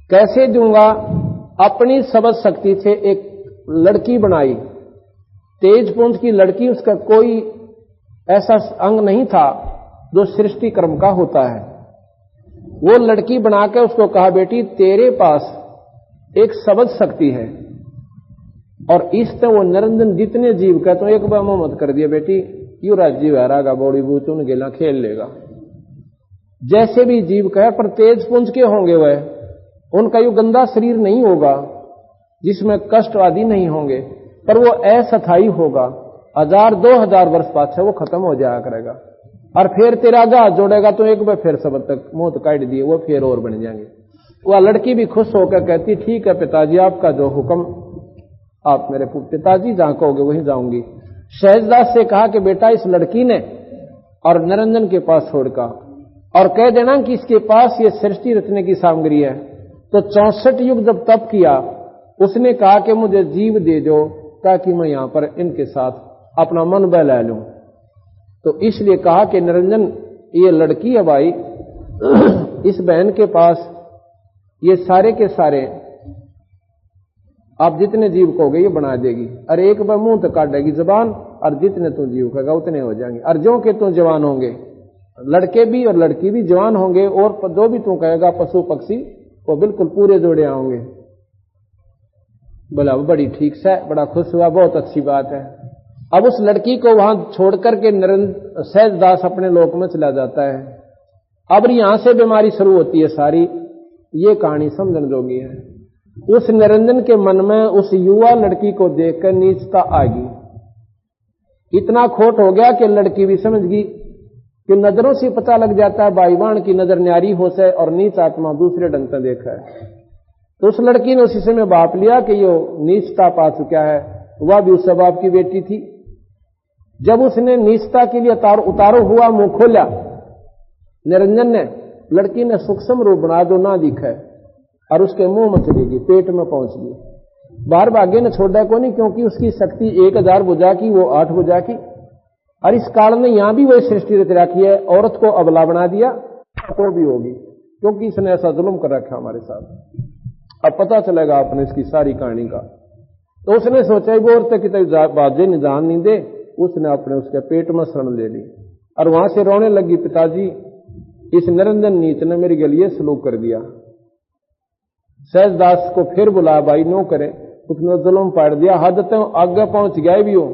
Speaker 2: कैसे दूंगा? अपनी सबद शक्ति से एक लड़की बनाई, तेजपुंज की लड़की, उसका कोई ऐसा अंग नहीं था जो सृष्टि कर्म का होता है। वो लड़की बनाकर उसको कहा बेटी तेरे पास एक सबद शक्ति है, और इससे वो निरंजन जितने जीव का तो एक बार मत कर दिया बेटी, यू राज्य हरागा बौड़ी बूच उन गेला खेल लेगा। जैसे भी जीव कहे पर तेजपुंज के होंगे वह, उनका यू गंदा शरीर नहीं होगा जिसमें कष्ट आदि नहीं होंगे, पर वो अस्थायी होगा, 1000-2000 वर्ष पाछे वो खत्म हो जाया करेगा, और फिर तेरा गाह जोड़ेगा तो एक बार फिर सब तक मौत काट दिए वो फिर और बन जाएंगे। वह लड़की भी खुश होकर कहती ठीक है पिताजी, आपका जो हुक्म, आप मेरे पिताजी जहां कहोगे वहीं जाऊंगी। शहजदास से कहा कि बेटा इस लड़की ने और निरंजन के पास छोड़कर और कह देना कि इसके पास ये सृष्टि रचने की सामग्री है। तो 64 युग जब तप किया, उसने कहा कि मुझे जीव दे दो ताकि मैं यहां पर इनके साथ अपना मन बहला लूं। तो इसलिए कहा कि निरंजन ये लड़की है भाई, इस बहन के पास ये सारे के सारे आप जितने जीव कहोगे ये बना देगी। अरे एक बार मुंह तो काटेगी जबान, और जितने तू जीव कहेगा उतने हो जाएंगे। और जो के तू जवान होंगे, लड़के भी और लड़की भी जवान होंगे, और जो भी तू कहेगा पशु पक्षी वो बिल्कुल पूरे जोड़े आएंगे। बोला बड़ी ठीक से, बड़ा खुश हुआ, बहुत अच्छी बात है। अब उस लड़की को वहां छोड़ करके सहजदास अपने लोक में चला जाता है। अब यहां से बीमारी शुरू होती है सारी। ये कहानी समझने जोगी है। उस निरंजन के मन में उस युवा लड़की को देखकर नीचता आ गई। इतना खोट हो गया कि लड़की भी समझ गई कि नजरों से पता लग जाता है भाईवान की नजर न्यारी हो से और नीच आत्मा दूसरे ढंग से देखा है। तो उस लड़की ने उसी समय बाप लिया कि ये नीचता पा चुका है। वह भी उस बाप की बेटी थी। जब उसने नीचता के लिए उतारो हुआ मुंह खोला निरंजन ने, लड़की ने सूक्ष्म रूप बना दो ना दिखा और उसके मुंह में चली गई, पेट में पहुंच गई। बाहर भाग्य ने छोड़ा को नहीं, क्योंकि उसकी शक्ति 1000 भुजा की, वो 8 भुजा की। और इस काल में यहां भी वही सृष्टि रच रखी है। औरत को अबला बना दिया तो भी होगी, क्योंकि इसने ऐसा जुल्म कर रखा हमारे साथ। अब पता चलेगा आपने इसकी सारी कहानी का। तो उसने सोचा वो औरत की बाजे निजान नहीं दे, उसने अपने उसके पेट में शरण ले ली और वहां से रोने लगी, पिताजी इस निरंजन नीच ने मेरे लिए सलूक कर दिया। सहजदास को फिर बुला, भाई नो करे, उसने जुल्म पाड़ दिया, हद तक आगे पहुंच गए भी हो।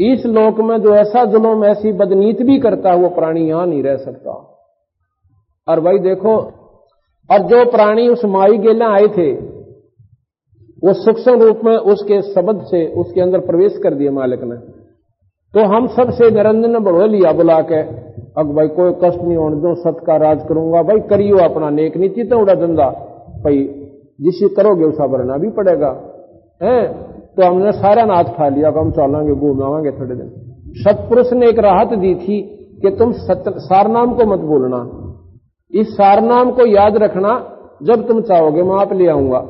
Speaker 2: इस लोक में जो ऐसा जुल्म ऐसी बदनीत भी करता है वो प्राणी यहां नहीं रह सकता। और भाई देखो, और जो प्राणी उस माई गेला आए थे वो सूक्ष्म रूप में उसके शब्द से उसके अंदर प्रवेश कर दिए मालिक ने। तो हम सब से निरंजन ने बढ़ो लिया बुला के, अब भाई कोई कष्ट नहीं होने दो, सत का राज करूंगा, भाई करियो अपना नेक नीति तो उड़ा धंधा, भाई जिसे करोगे उसका भरना भी पड़ेगा है। तो हमने सारा नाथ खा लिया, हम चलेंगे घूम आवांगे थोड़े दिन। सतपुरुष ने एक राहत दी थी कि तुम सारनाम को मत भूलना, इस सारनाम को याद रखना, जब तुम चाहोगे मैं आप ले आऊंगा।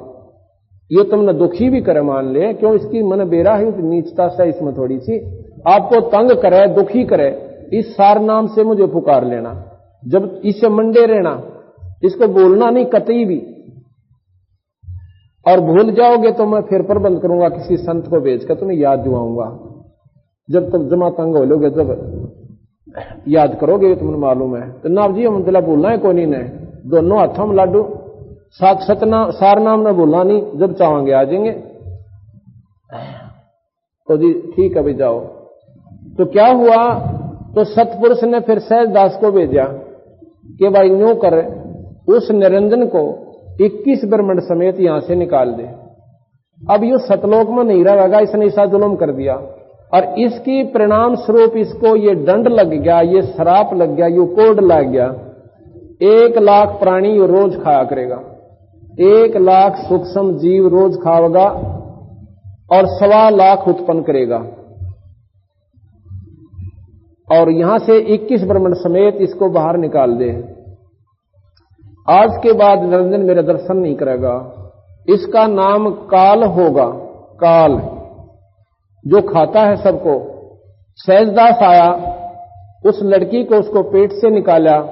Speaker 2: ये तुमने दुखी भी करे मान ले, क्यों इसकी मन बेरा है, नीचता से इसमें थोड़ी सी आपको तंग करे, दुखी करे, इस सार नाम से मुझे पुकार लेना, जब इससे मंडे रहना, इसको बोलना नहीं कतई भी। और भूल जाओगे तो मैं फिर प्रबंध करूंगा, किसी संत को भेजकर तुम्हें याद दिलाऊंगा। जब तुम जमा तंग हो लोगे, जब याद करोगे तुम्हें मालूम है। तो नाव जी हम भूलना है कोई नहीं, दोनों हाथों में लाडू, सार नाम ने भूलना नहीं, जब चाहेंगे आ जाएंगे। तो जी ठीक है भाई जाओ। तो क्या हुआ, तो सतपुरुष ने फिर सहजदास को भेजा कि भाई न्यू कर, उस निरंजन को 21 ब्रह्मंड समेत यहां से निकाल दे। अब ये सतलोक में नहीं रहेगा, इसने ऐसा जुल्म कर दिया और इसकी परिणाम स्वरूप इसको ये दंड लग गया, ये श्राप लग गया, ये कोड लग गया। 1 लाख प्राणी रोज खाया करेगा, 1 लाख सूक्ष्म जीव रोज खाएगा और 1.25 लाख उत्पन्न करेगा। और यहां से 21 ब्रह्मंड समेत इसको बाहर निकाल दे। आज के बाद निरंजन मेरे दर्शन नहीं करेगा, इसका नाम काल होगा। काल जो खाता है सबको। सहजदास आया, उस लड़की को उसको पेट से निकाला,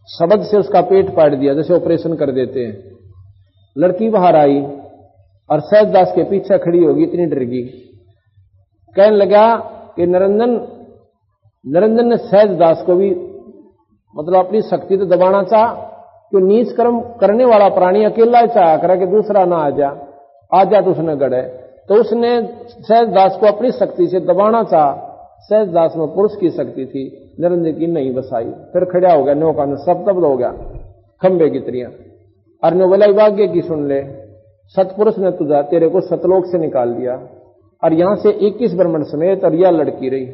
Speaker 2: शब्द से उसका पेट पाट दिया, जैसे ऑपरेशन कर देते हैं। लड़की बाहर आई और सहजदास के पीछे खड़ी होगी, इतनी डर गई। कहने लगा कि निरंजन ने सहजदास को भी मतलब अपनी शक्ति तो दबाना चाह, कि नीच कर्म करने वाला प्राणी अकेला चाह करे कि दूसरा ना आ जा तो उसने गड़े। तो उसने सहजदास को अपनी शक्ति से दबाना चाह। सहजदास में पुरुष की शक्ति थी, निरंजन की नहीं बसाई। फिर खड़ा हो गया, नौका में सब तब्द हो गया, खंबे की तरियां। और ने बोला भाग्य की सुन ले, सतपुरुष ने तुझा तेरे को सतलोक से निकाल दिया और यहां से 21 ब्रह्मंड समेत, और यह लड़की रही,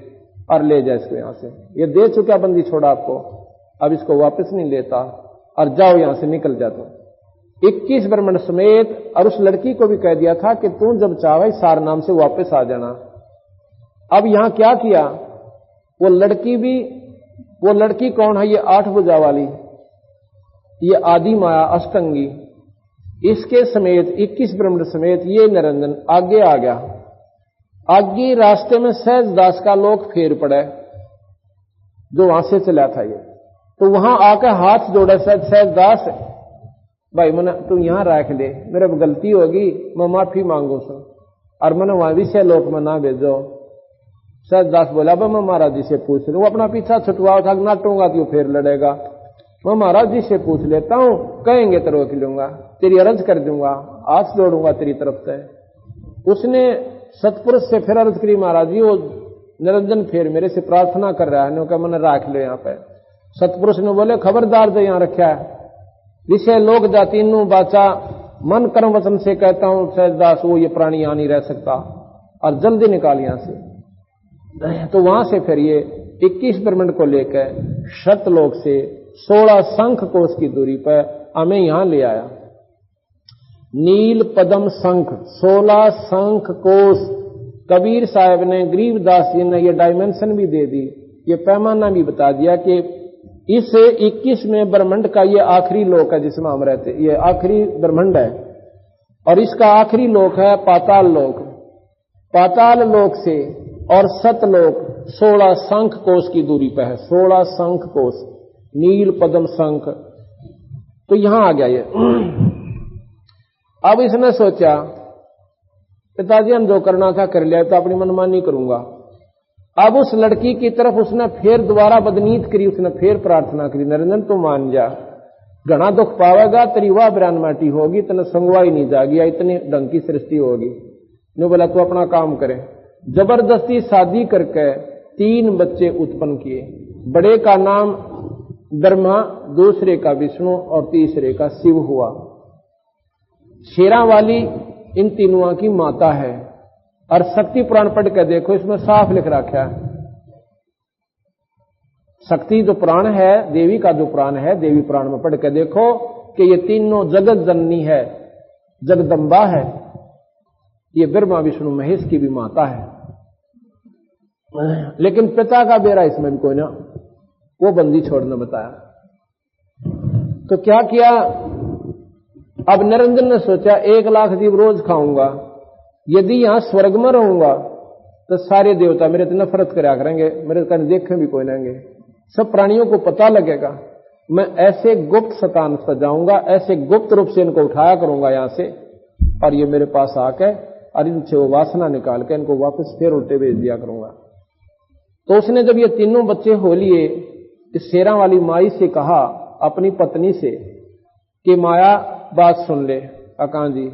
Speaker 2: और ले जा इसको यहां से। ये दे चुका बंदी छोड़ा आपको, अब इसको वापस नहीं लेता, और जाओ यहां से निकल जाता। 21 ब्रह्मंड समेत। और उस लड़की को भी कह दिया था कि तू जब चाहे सार नाम से वापस आ जाना। अब यहां क्या किया, वो लड़की भी वो लड़की कौन है? ये 8 भुजा वाली, ये आदि माया अष्टंगी, इसके समेत 21 ब्रह्मांड समेत ये निरंजन आगे आ गया। आगे रास्ते में सहजदास का लोक फेर पड़े, जो वहां से चला था ये, तो वहां आकर हाथ जोड़ा सहजदास, भाई मैंने तू यहां रख ले, मेरे गलती होगी, मैं माफी मांगू सो, और मैंने वहां विषय लोक में ना भेजो। सहजदास बोला, मैं महाराज जी से पूछ लूं, वो अपना पीछा छुटवाओ था, नाटूंगा तो फिर लड़ेगा, मैं महाराज जी से पूछ लेता हूं, कहेंगे तो रोक लूंगा, तेरी अर्ज कर दूंगा, हाथ जोड़ूंगा तेरी तरफ से। उसने सतपुरुष से फिर अर्ज करी, महाराज जी वो निरंजन फिर मेरे से प्रार्थना कर रहा है, कहा मैंने रख लो यहाँ पे। सतपुरुष ने बोले, खबरदार जो यहाँ रखा है, विषय लोक जाति नु बाचा, मन कर्म वचन से कहता हूं सहजदास, वो ये प्राणी यहां नहीं रह सकता, और जल्दी निकाल यहां से। तो वहां से फिर ये 21 ब्रह्मांड को लेकर शतलोक से 16 शंख कोश की दूरी पर हमें यहां ले आया। नील पदम शंख, 16 शंख कोश। कबीर साहब ने, गरीबदास जी ने ये डायमेंशन भी दे दी, ये पैमाना भी बता दिया कि इस 21वें ब्रह्मांड का ये आखिरी लोक है जिसमें हम रहते, ये आखिरी ब्रह्मांड है, और इसका आखिरी लोक है पाताल लोक। पाताल लोक से और सतलोक 16 शंख कोश की दूरी पर है, 16 शंख कोश, नील पद्म शंख। तो यहां आ गया ये। अब इसने सोचा, पिताजी हम जो करना था कर लिया, तो अपनी मनमानी करूंगा। अब उस लड़की की तरफ उसने फिर दोबारा बदनीत करी, उसने फिर प्रार्थना करी, निरंजन तू मान जा, घना दुख पावेगा, तेरी वाह बिरान माटी होगी, तेने संगवाई नहीं जागी, इतनी ढंग की सृष्टि होगी। ने बोला तू अपना काम करे। जबरदस्ती शादी करके 3 बच्चे उत्पन्न किए। बड़े का नाम ब्रह्मा, दूसरे का विष्णु और तीसरे का शिव हुआ। शेरा वाली इन तीनों की माता है। और शक्ति पुराण पढ़ के देखो, इसमें साफ लिख रखा है, शक्ति जो पुराण है, देवी का जो पुराण है, देवी पुराण में पढ़ के देखो कि ये तीनों जगत जननी है, जगदम्बा है, ये ब्रह्मा विष्णु महेश की भी माता है। लेकिन पिता का बेरा इसमें भी कोई ना, वो बंदी छोड़ने बताया। तो क्या किया, अब निरंजन ने सोचा 1 लाख जीव रोज खाऊंगा, यदि यहां स्वर्ग में रहूंगा तो सारे देवता मेरे से नफरत करा करेंगे, मेरे कहीं देखे भी कोई नहीं, सब प्राणियों को पता लगेगा। मैं ऐसे गुप्त शतान सजाऊंगा, ऐसे गुप्त रूप से इनको उठाया करूंगा यहां से, और ये मेरे पास आके और इनसे वो वासना निकाल के इनको वापस फिर उल्टे भेज दिया करूंगा। तो उसने जब ये तीनों बच्चे हो लिए, इस शेरा वाली माई से कहा अपनी पत्नी से कि माया बात सुन ले, अकां जी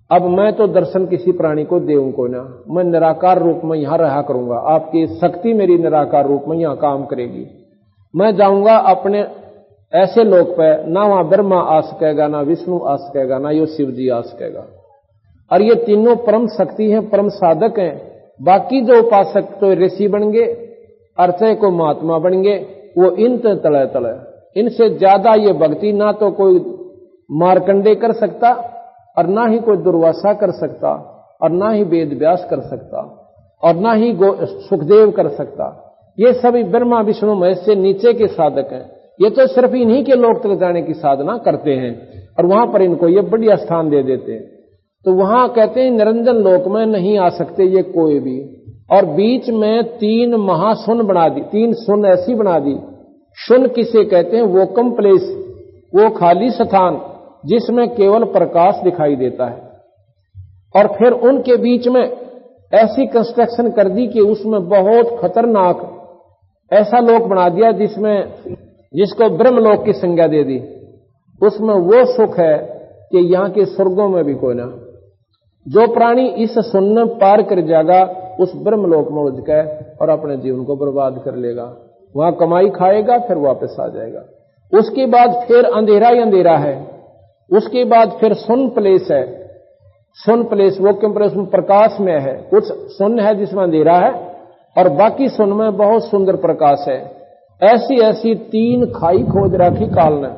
Speaker 2: अब मैं तो दर्शन किसी प्राणी को देऊं को ना, मैं निराकार रूप में यहां रहा करूंगा, आपकी शक्ति मेरी निराकार रूप में यहां काम करेगी। मैं जाऊंगा अपने ऐसे लोक पे, ना वहां ब्रह्मा आ सकेगा, ना विष्णु आ सकेगा, ना यो शिव जी आ सकेगा। और ये तीनों परम शक्ति हैं, परम साधक हैं। बाकी जो उपासक तो ऋषि बन गए, अर्चय को महात्मा बन गए, वो इन तले तले, इनसे ज्यादा ये भक्ति ना तो कोई मार्कंडे कर सकता, और ना ही कोई दुर्वासा कर सकता, और ना ही वेद व्यास कर सकता, और ना ही सुखदेव कर सकता। ये सभी ब्रह्मा विष्णु महेश से नीचे के साधक हैं। ये तो सिर्फ इन्हीं के लोक तक जाने की साधना करते हैं, और वहां पर इनको ये बढ़िया स्थान दे देते हैं। तो वहां कहते हैं निरंजन लोक में नहीं आ सकते ये कोई भी। और बीच में 3 महाशून्य बना दी, 3 शून्य ऐसी बना दी। शून्य किसे कहते हैं? वोकम प्लेस, वो खाली स्थान जिसमें केवल प्रकाश दिखाई देता है। और फिर उनके बीच में ऐसी कंस्ट्रक्शन कर दी कि उसमें बहुत खतरनाक ऐसा लोक बना दिया जिसको ब्रह्मलोक की संज्ञा दे दी। उसमें वो सुख है कि यहां के स्वर्गों में भी कोई ना। जो प्राणी इस शून्य पार कर जाएगा उस ब्रह्मलोक में उठ गए और अपने जीवन को बर्बाद कर लेगा। वहां कमाई खाएगा, फिर वापस आ जाएगा। उसके बाद फिर अंधेरा ही अंधेरा है। उसके बाद फिर शून्य प्लेस है। शून्य प्लेस वो क्यों प्लेस में प्रकाश में है। कुछ शून्य है जिसमें अंधेरा है, और बाकी शून्य में बहुत सुंदर प्रकाश है। ऐसी ऐसी 3 खाई खोज रखी काल ने।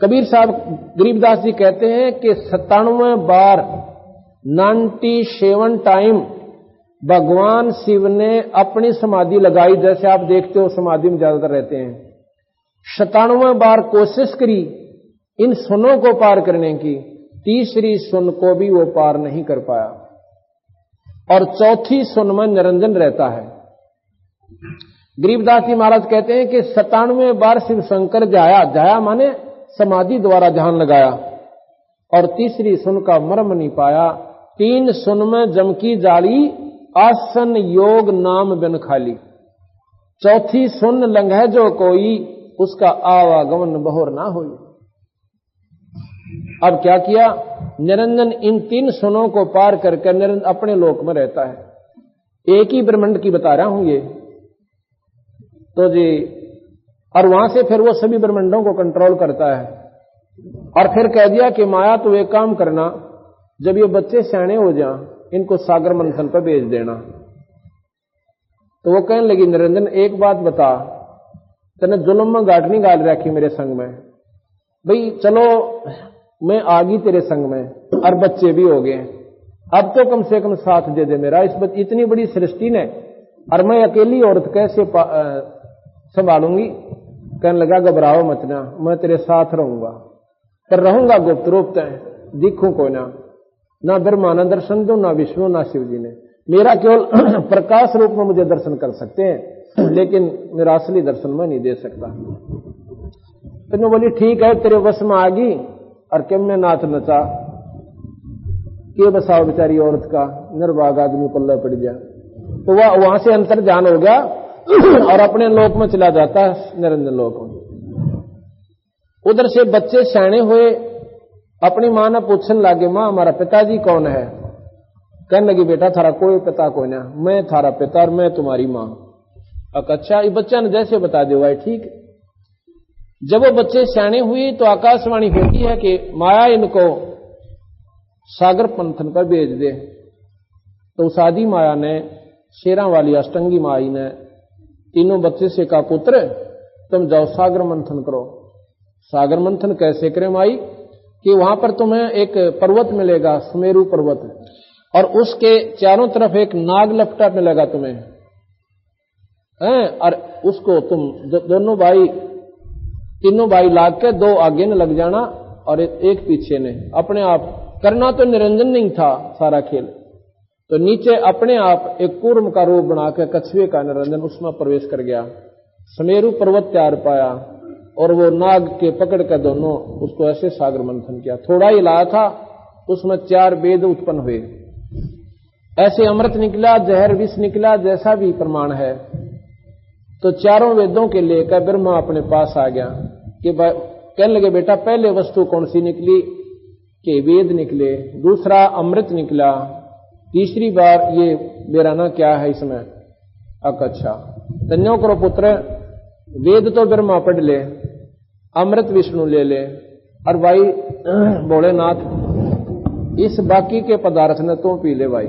Speaker 2: कबीर साहब गरीबदास जी कहते हैं कि 97 बार 97 टाइम भगवान शिव ने अपनी समाधि लगाई, जैसे आप देखते हो समाधि में ज्यादातर रहते हैं। 97 बार कोशिश करी इन सुनों को पार करने की, तीसरी सुन को भी वो पार नहीं कर पाया, और चौथी सुन में निरंजन रहता है। गरीबदास जी महाराज कहते हैं कि 97 बार शिव शंकर जाया माने समाधि द्वारा ध्यान लगाया, और तीसरी सुन का मर्म नहीं पाया। 3 सुन में जम की जाली, आसन योग नाम बिन खाली। चौथी सुन लंघे जो कोई, उसका आवागमन बहोर ना होई। अब क्या किया, निरंजन इन 3 सुनों को पार करके निरंजन अपने लोक में रहता है। एक ही ब्रह्मांड की बता रहा हूं ये तो जी, और वहां से फिर वो सभी ब्रह्मांडों को कंट्रोल करता है। और फिर कह दिया कि माया तू एक काम करना, जब ये बच्चे सियाने हो जाएं, इनको सागर मंथन पर भेज देना। तो वो कहने लगी, निरंजन एक बात बता, तने जुल्म में गांठ नहीं गाल रखी मेरे संग में, भाई चलो मैं आ गई तेरे संग में, और बच्चे भी हो गए, अब तो कम से कम साथ दे दे मेरा। इतनी बड़ी सृष्टि ने, और मैं अकेली औरत कैसे संभालूंगी। कहने लगा, घबराओ मत ना, मैं तेरे साथ रहूंगा, पर रहूंगा गुप्त रूप तय, दिखूं कोई ना ब्रह्मा ना दर्शन दो, ना विष्णु ना शिव जी ने, मेरा केवल प्रकाश रूप में मुझे दर्शन कर सकते हैं, लेकिन मेरा असली दर्शन मैं नहीं दे सकता। तो मैं बोली ठीक है, तेरे वश में आ गई, और क्यों में नाथ नचा के बसाओ बेचारी औरत का, निर्भाग आदमी पल्ला पड़ गया। तो वह वहां से अंतर ध्यान हो गया और अपने लोक में चला जाता है, निरंजन लोक में। उधर से बच्चे सियाने हुए, अपनी मां ने पूछने लगे, मां हमारा पिताजी कौन है। कहने लगी, बेटा थारा कोई पिता कोई ना, मैं थारा पिता और मैं तुम्हारी मां। अच्छा, ये बच्चा ने जैसे बता दिया भाई ठीक। जब वो बच्चे सियाने हुए तो आकाशवाणी होती है कि माया इनको सागर पंथन पर भेज दे। तो उस आदि माया ने, शेरा वाली अष्टंगी माई ने तीनों बच्चे से कहा, पुत्र तुम जाओ सागर मंथन करो। सागर मंथन कैसे करें माई, कि वहां पर तुम्हें एक पर्वत मिलेगा, सुमेरु पर्वत, और उसके चारों तरफ एक नाग लपटा मिलेगा तुम्हें, और उसको तुम दोनों भाई, तीनों भाई लाग के 2 आगे न लग जाना और एक पीछे ने। अपने आप करना तो निरंजन नहीं था सारा खेल, तो नीचे अपने आप एक कूर्म का रूप बना के कछुए का निरंजन उसमें प्रवेश कर गया, सुमेरु पर्वत तैयार पाया, और वो नाग के पकड़ कर दोनों उसको ऐसे सागर मंथन किया। थोड़ा ही लाया था, उसमें 4 वेद उत्पन्न हुए, ऐसे अमृत निकला, जहर विष निकला, जैसा भी प्रमाण है। तो चारों वेदों के लेकर ब्रह्मा अपने पास आ गया कि कहने लगे, बेटा पहले वस्तु कौन सी निकली, कि वेद निकले, दूसरा अमृत निकला, तीसरी बार ये बेराना क्या है इसमें। अच्छा, धन्यो करो पुत्र, वेद तो ब्रह्मा पढ़ ले, अमृत विष्णु ले ले, और भाई भोलेनाथ इस बाकी के पदार्थ ने तो पी ले भाई,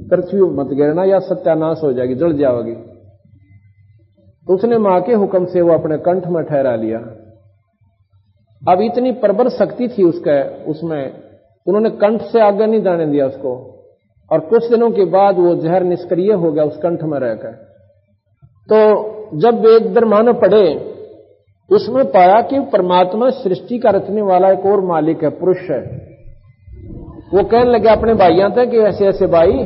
Speaker 2: पृथ्वी मत गिरना या सत्यानाश हो जाएगी, जल जाओगी। तो उसने मां के हुक्म से वो अपने कंठ में ठहरा लिया। अब इतनी प्रबल शक्ति थी उसमें, उन्होंने कंठ से आगे नहीं जाने दिया उसको, और कुछ दिनों के बाद वो जहर निष्क्रिय हो गया उस कंठ में रहकर। तो जब वेद ब्रह्मा ने पढ़े, उसमें पाया कि परमात्मा सृष्टि का रचने वाला एक और मालिक है, पुरुष है। वो कहने लगे अपने भाइयों से कि ऐसे ऐसे भाई,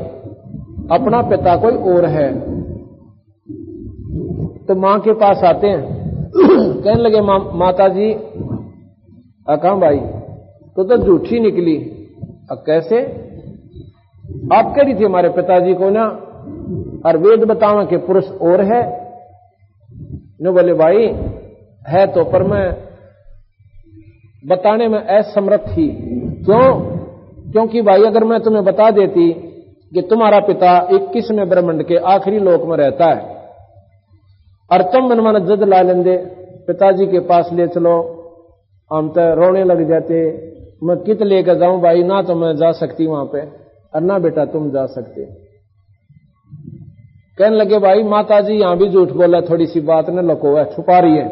Speaker 2: अपना पिता कोई और है। तो मां के पास आते हैं, कहने लगे माता जी, कहा भाई तो झूठी निकली। अब कैसे, आप कह रही थी हमारे पिताजी को ना, और वेद बतावा कि पुरुष और है। न बोले भाई है तो, पर मैं बताने में असमर्थ थी। क्यों? क्योंकि भाई अगर मैं तुम्हें बता देती कि तुम्हारा पिता 21वें ब्रह्मांड के आखिरी लोक में रहता है, और तुम मन मन जद ला लेंदे, पिताजी के पास ले चलो, हम तो रोने लग जाते। मैं कित लेकर जाऊं भाई, ना तो मैं जा सकती वहां पे, और ना बेटा तुम जा सकते। कहने लगे भाई माता जी यहां भी झूठ बोला, थोड़ी सी बात न लको है, छुपा रही है।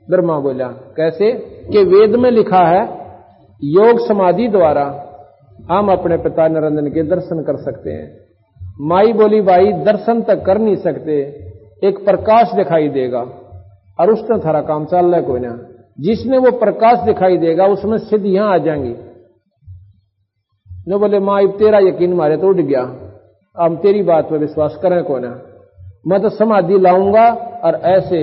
Speaker 2: ब्रह्मा बोला कैसे, कि वेद में लिखा है योग समाधि द्वारा हम अपने पिता निरंजन के दर्शन कर सकते हैं। माई बोली भाई दर्शन तक कर नहीं सकते, एक प्रकाश दिखाई देगा और उसने थारा काम चल रहा है कोई ना, जिसने वो प्रकाश दिखाई देगा उसमें सिद्धियां आ जाएंगी। जो बोले माँ तेरा यकीन मारे तो उठ गया, अब तेरी बात पर विश्वास करें को ना, मैं तो समाधि लाऊंगा और ऐसे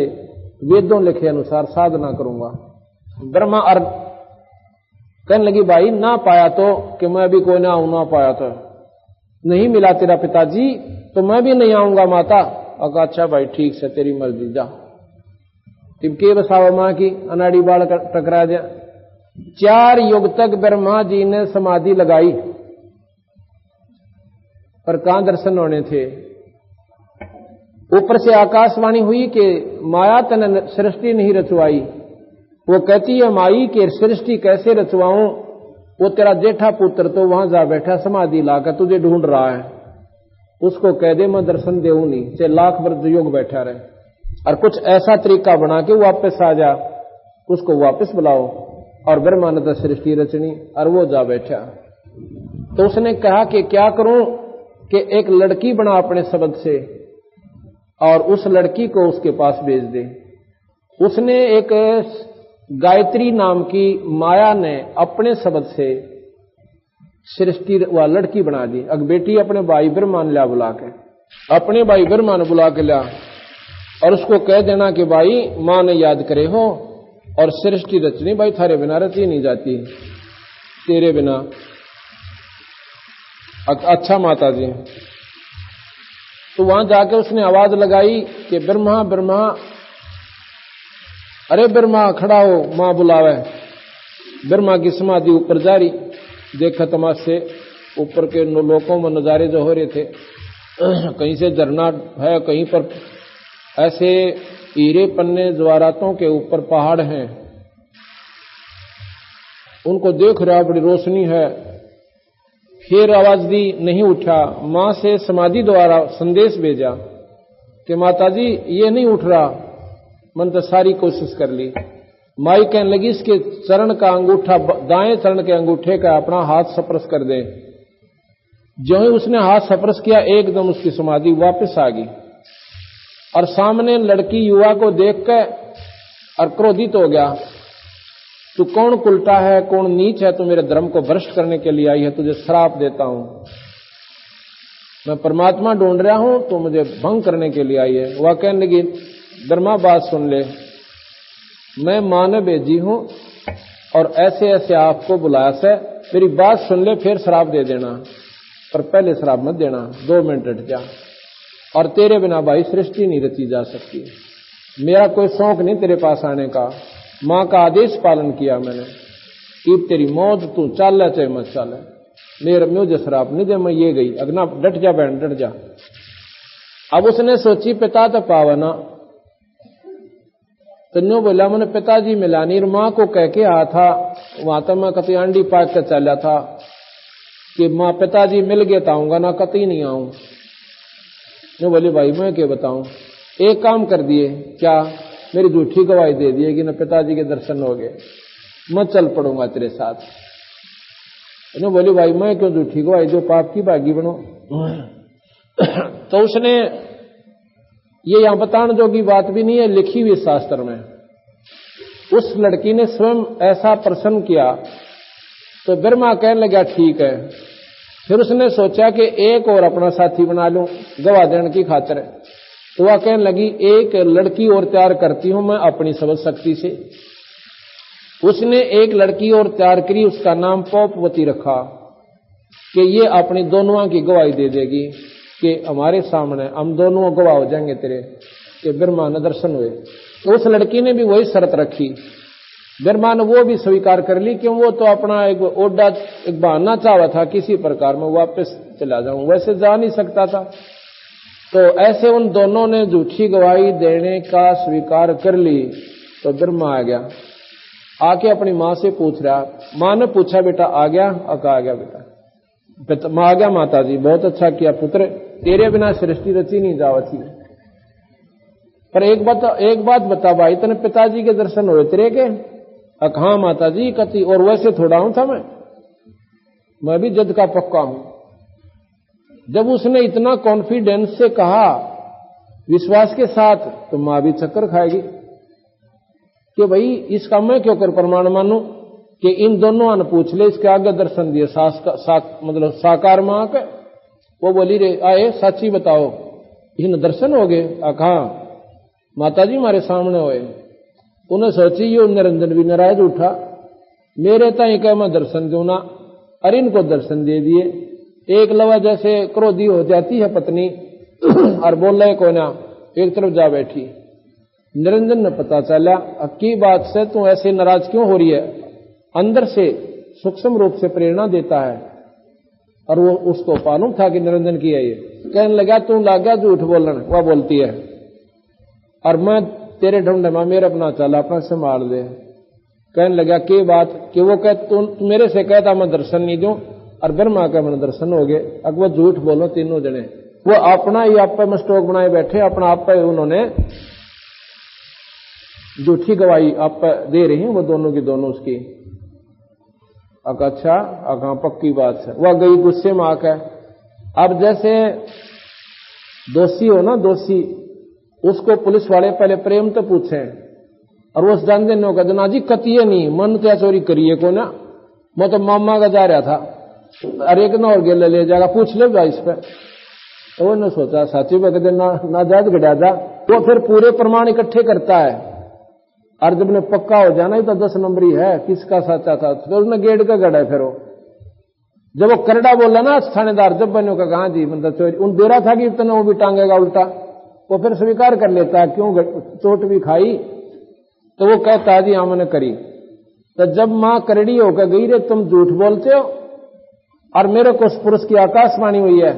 Speaker 2: वेदों लिखे अनुसार साधना करूंगा। ब्रह्मा और कहने लगी भाई ना पाया तो कि मैं भी कोई ना आऊं, ना पाया तो नहीं मिला तेरा पिताजी तो मैं भी नहीं आऊंगा माता। अगर अच्छा भाई ठीक से तेरी मर्जी जा। तिबके बसावा मां की अनाड़ी बाल टकरा दिया। 4 युग तक ब्रह्मा जी ने समाधि लगाई पर कहां दर्शन होने थे। ऊपर से आकाशवाणी हुई कि माया तने सृष्टि नहीं रचवाई। वो कहती है माई के सृष्टि कैसे रचवाऊं, वो तेरा जेठा पुत्र तो वहां जा बैठा समाधि लाकर तुझे ढूंढ रहा है, उसको कह दे मैं दर्शन देऊं नहीं, चाहे लाख वर्ष योग बैठा रहे, और कुछ ऐसा तरीका बना के वापस आ जा, उसको वापस बुलाओ। और ब्रह्मा ने तो सृष्टि रचनी और वो जा बैठा। तो उसने कहा कि क्या करूं कि एक लड़की बना अपने शब्द से और उस लड़की को उसके पास भेज दे। उसने एक गायत्री नाम की माया ने अपने शब्द से सृष्टि व लड़की बना दी। अब बेटी अपने भाई ब्रह्मा ने बुला के, अपने भाई ब्रह्मा ने बुला के लिया और उसको कह देना कि भाई मां ने याद करे हो और सृष्टि रचनी, भाई थारे बिना रची नहीं जाती, तेरे बिना। अच्छा माता जी। तो वहां जाके उसने आवाज लगाई कि ब्रह्मा ब्रह्मा, अरे ब्रह्मा खड़ा हो, मां बुलावे। ब्रह्मा की समाधि ऊपर जारी, देखा तमाशे ऊपर के लोकों में नजारे जो हो रहे थे, कहीं से झरना है, कहीं पर ऐसे हीरे पन्ने जवारातों के ऊपर पहाड़ हैं, उनको देख रहा, बड़ी रोशनी है। फिर आवाज दी, नहीं उठा। मां से समाधि द्वारा संदेश भेजा कि माताजी ये नहीं उठ रहा, मन तो सारी कोशिश कर ली। माई कहने लगी इसके चरण का अंगूठा, दाएं चरण के अंगूठे का अपना हाथ स्पर्श कर दे। जो ही उसने हाथ स्पर्श किया एकदम उसकी समाधि वापस आ गई। और सामने लड़की युवा को देखकर और क्रोधित हो गया, तू कौन कुलटा है, कौन नीच है, तू मेरे धर्म को भ्रष्ट करने के लिए आई है, तुझे श्राप देता हूं। मैं परमात्मा ढूंढ रहा हूं, तो मुझे भंग करने के लिए आई है। वह कहने लगी ब्रह्मा बात सुन ले, मैं मां ने भेजी हूं और ऐसे ऐसे आपको बुलाया से, मेरी बात सुन ले, फिर श्राप दे देना, पर पहले श्राप मत देना, 2 मिनट हट जा। और तेरे बिना भाई सृष्टि नहीं रची जा सकती। मेरा कोई शौक नहीं तेरे पास आने का, मां का आदेश पालन किया मैंने, कि तेरी मौत, तू चल चाहे मत चल, मेरे मुझे श्राप नहीं दे, मैं ये गई। अगना डट जा बहन, डट जा। अब उसने सोची पिता तो पावना, तो न्यू बोला मैंने पिताजी मिला नहीं, मां को कह के आया था, वहां तो मैं कति अंडी पाक कर चला था कि मां पिताजी मिल गए तो आऊंगा, ना कति नहीं आऊं। न्यू बोली भाई मैं क्या बताऊं, एक काम कर दिए, क्या, मेरी झूठी गवाही दे दिए कि न पिताजी के दर्शन हो गए, मैं चल पड़ूंगा तेरे साथ। न्यू बोली भाई मैं क्यों झूठी गवाही, जो पाप की भागी बनो। तो उसने ये यहां बताने जोगी बात भी नहीं है, लिखी हुई शास्त्र में। उस लड़की ने स्वयं ऐसा प्रसन्न किया तो ब्रह्मा कहने लगा ठीक है। फिर उसने सोचा कि एक और अपना साथी बना लूं गवाह देने की खातिर। तो वह कहने लगी एक लड़की और तैयार करती हूं मैं अपनी समझ शक्ति से। उसने एक लड़की और तैयार करी, उसका नाम पौपवती रखा कि ये अपनी दोनों की गवाही दे देगी कि हमारे सामने हम दोनों गवाह हो जाएंगे तेरे कि ब्रह्मा ने दर्शन हुए। तो उस लड़की ने भी वही शर्त रखी, ब्रह्मा ने वो भी स्वीकार कर ली, क्यों वो तो अपना एक ओडा एक बहाना चाहा था, किसी प्रकार में वापस चला जाऊं, वैसे जा नहीं सकता था। तो ऐसे उन दोनों ने झूठी गवाही देने का स्वीकार कर ली। तो ब्रह्मा आ गया, आके अपनी मां से पूछ रहा। मां ने पूछा बेटा आ गया? आ गया बेटा। मां आ गया माता जी, बहुत अच्छा किया पुत्र, तेरे बिना सृष्टि रची नहीं जावती। पर एक बात बता भाई, तेने पिताजी के दर्शन हुए तेरे के? हाँ माता जी कति, और वैसे थोड़ा हूं था मैं भी जद का पक्का हूं। जब उसने इतना कॉन्फिडेंस से कहा, विश्वास के साथ, तो मां भी चक्कर खाएगी कि भाई इसका मैं क्यों कर प्रमाण मानूं कि इन दोनों ने पूछ ले, इसके आगे दर्शन दिए मतलब साकार मां के। वो बोली रे आए साची बताओ, इन दर्शन हो गए? कहा माता जी हमारे सामने होए। उन्हें सोची यो निरंजन भी नाराज उठा, मेरे ताई क्या मैं दर्शन दूं ना, अरे इनको दर्शन दे दिए। एक लवा जैसे क्रोधी हो जाती है पत्नी और बोल रहे कोई ना, एक तरफ जा बैठी। निरंजन ने पता चला की बात से तू ऐसे नाराज क्यों हो रही है, अंदर से सूक्ष्म रूप से प्रेरणा देता है और वो उसको मालूम था कि निरंजन की है ये। कहने लगा तू लागा झूठ बोलने, वह बोलती है और मैं तेरे ढूंढे में मेरे अपना चला, अपना संभाल दे। कहने लगा की बात कि वो कह तू मेरे से कहता मैं दर्शन नहीं दूं और ब्रह्मा का मन दर्शन हो गए। अब वो झूठ बोलो तीनों जने, वो अपना ही आप पे मस्टोक बनाए बैठे, अपना आप पे उन्होंने झूठी गवाही आप पे दे रही हैं वो दोनों की दोनों उसकी। अच्छा पक्की बात है। वह गई गुस्से में आकर। अब जैसे दोषी हो ना, दोषी उसको पुलिस वाले पहले प्रेम तो पूछे और वो जान देने होगा जनाजी कतिये नहीं मन क्या चोरी करिए को ना, मैं तो मामा का जा रहा था, अरे एक ना और गेले ले जाएगा, पूछ ले भाई इस पर। तो उन्होंने सोचा साची बकदे ना जायज गड़ा जा। वो फिर पूरे प्रमाण इकट्ठे करता है और जब ने पक्का हो जाना ही तो 10 नंबर ही है किसका सच्चा था, तो उसने गेट का गड़ा है। फिर वो जब वो करड़ा बोला ना थानेदार, जब बनो का कहा जी मतलब चोरी उन दे रहा था कि इतना वो भी टांगेगा उल्टा, वो फिर स्वीकार कर लेता है क्यों चोट भी खाई। तो वो कहता है जी हाँ मैंने करी। तो जब मां करड़ी होकर गई रे तुम झूठ बोलते हो और मेरे को उस पुरुष की आकाशवाणी हुई है,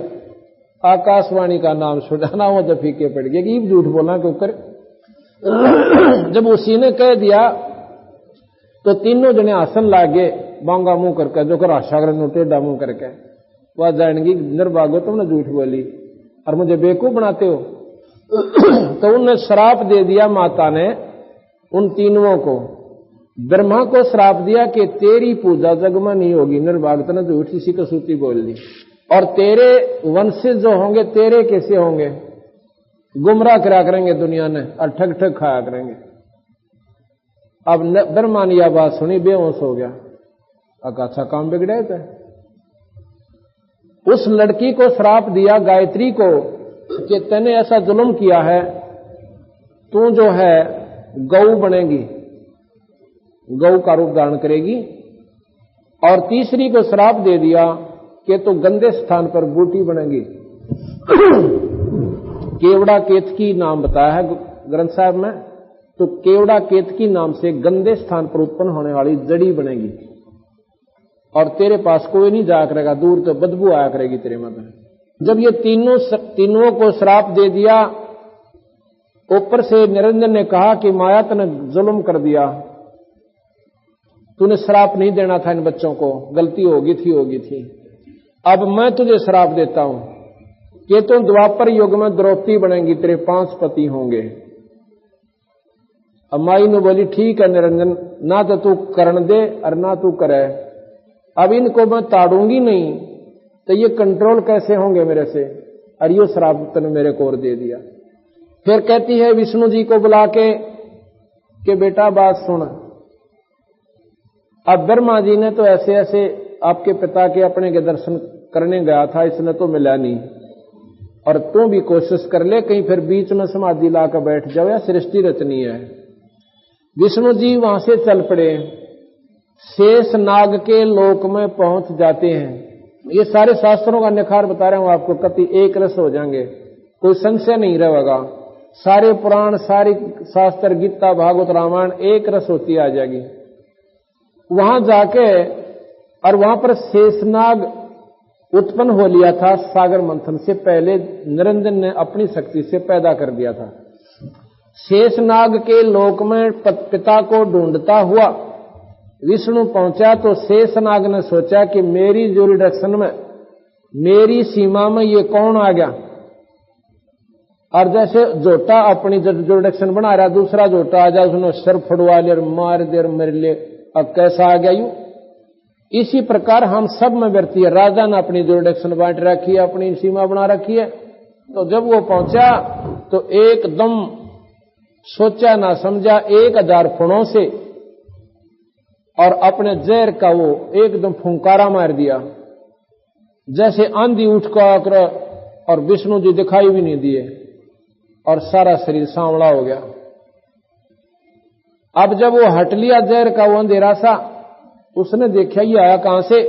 Speaker 2: आकाशवाणी का नाम छुड़ाना वो तो फीके पड़ गया कि झूठ बोलना क्यों कर। जब उसी ने कह दिया तो तीनों जने आसन लागे बांगा मुंह करके, जो कर आशा कर टेढ़ा मुंह करके, वह जानेगी निर्भाग्य तुमने झूठ बोली और मुझे बेवकूफ बनाते हो। तो उनने श्राप दे दिया माता ने उन तीनों को। ब्रह्मा को श्राप दिया कि तेरी पूजा जग में नहीं होगी, निर्भाग्य ने झूठी सी कसूती बोल दी, और तेरे वंशज जो होंगे तेरे कैसे होंगे, गुमराह करा करेंगे दुनिया ने और ठग ठग खाया करेंगे। अब ब्रह्मा ने यह बात सुनी, बेहोश हो गया। अच्छा काम बिगड़े थे। उस लड़की को श्राप दिया गायत्री को कि तूने ऐसा जुल्म किया है, तू जो है गौ बनेगी, गौ का रूप धारण करेगी। और तीसरी को श्राप दे दिया कि तू गंदे स्थान पर बूटी बनेगी। केवड़ा केतकी नाम बताया है ग्रंथ साहब में, तो केवड़ा केतकी नाम से गंदे स्थान पर उत्पन्न होने वाली जड़ी बनेगी और तेरे पास कोई नहीं जाया करेगा, दूर तो बदबू आया करेगी तेरे मन में। जब ये तीनों को श्राप दे दिया, ऊपर से निरंजन ने कहा कि माया तूने जुल्म कर दिया, तूने श्राप नहीं देना था इन बच्चों को, गलती होगी थी। अब मैं तुझे श्राप देता हूं कि तुम द्वापर युग में द्रौपदी बनेंगी, तेरे 5 पति होंगे। अब माई ने बोली ठीक है निरंजन, ना तो तू करण दे और ना तू करे, अब इनको मैं ताड़ूंगी नहीं तो ये कंट्रोल कैसे होंगे मेरे से, और ये श्राप तूने मेरे को और दे दिया। फिर कहती है विष्णु जी को बुला के बेटा बात सुन, अब ब्रह्मा जी ने तो ऐसे ऐसे आपके पिता के अपने के दर्शन करने गया था, इसने तो मिला नहीं, और तू भी कोशिश कर ले कहीं फिर बीच में समाधि लाकर बैठ जाओ या सृष्टि रचनी है। विष्णु जी वहां से चल पड़े, शेष नाग के लोक में पहुंच जाते हैं। ये सारे शास्त्रों का निखार बता रहा हूं आपको, कति एक रस हो जाएंगे, कोई संशय नहीं रहेगा। सारे पुराण, सारी शास्त्र, गीता, भागवत, रामायण एक रस होती आ जाएगी। वहां जाके और वहां पर शेषनाग उत्पन्न हो लिया था, सागर मंथन से पहले निरंजन ने अपनी शक्ति से पैदा कर दिया था। शेषनाग के लोक में पिता को ढूंढता हुआ विष्णु पहुंचा तो शेषनाग ने सोचा कि मेरी ज्यूरिडिक्शन में, मेरी सीमा में ये कौन आ गया, और जैसे जोटा अपनी ज्यूरिडिक्शन बना रहा, दूसरा जोटा आ जाए उसने सर फड़वा ले, मार दे, मेरे लिए अब कैसा आ गया यू, इसी प्रकार हम सब में व्यर्ती है। राजा ने अपनी जुरिडिक्शन बांट रखी है, अपनी सीमा बना रखी है। तो जब वो पहुंचा तो एकदम सोचा ना समझा 1000 फुणों से और अपने जहर का वो एकदम फुंकारा मार दिया, जैसे आंधी उठ कर, और विष्णु जी दिखाई भी नहीं दिए और सारा शरीर सांवला हो गया। अब जब वो हट लिया जहर का वो अंधेरा सा, उसने देखा ये आया कहां से।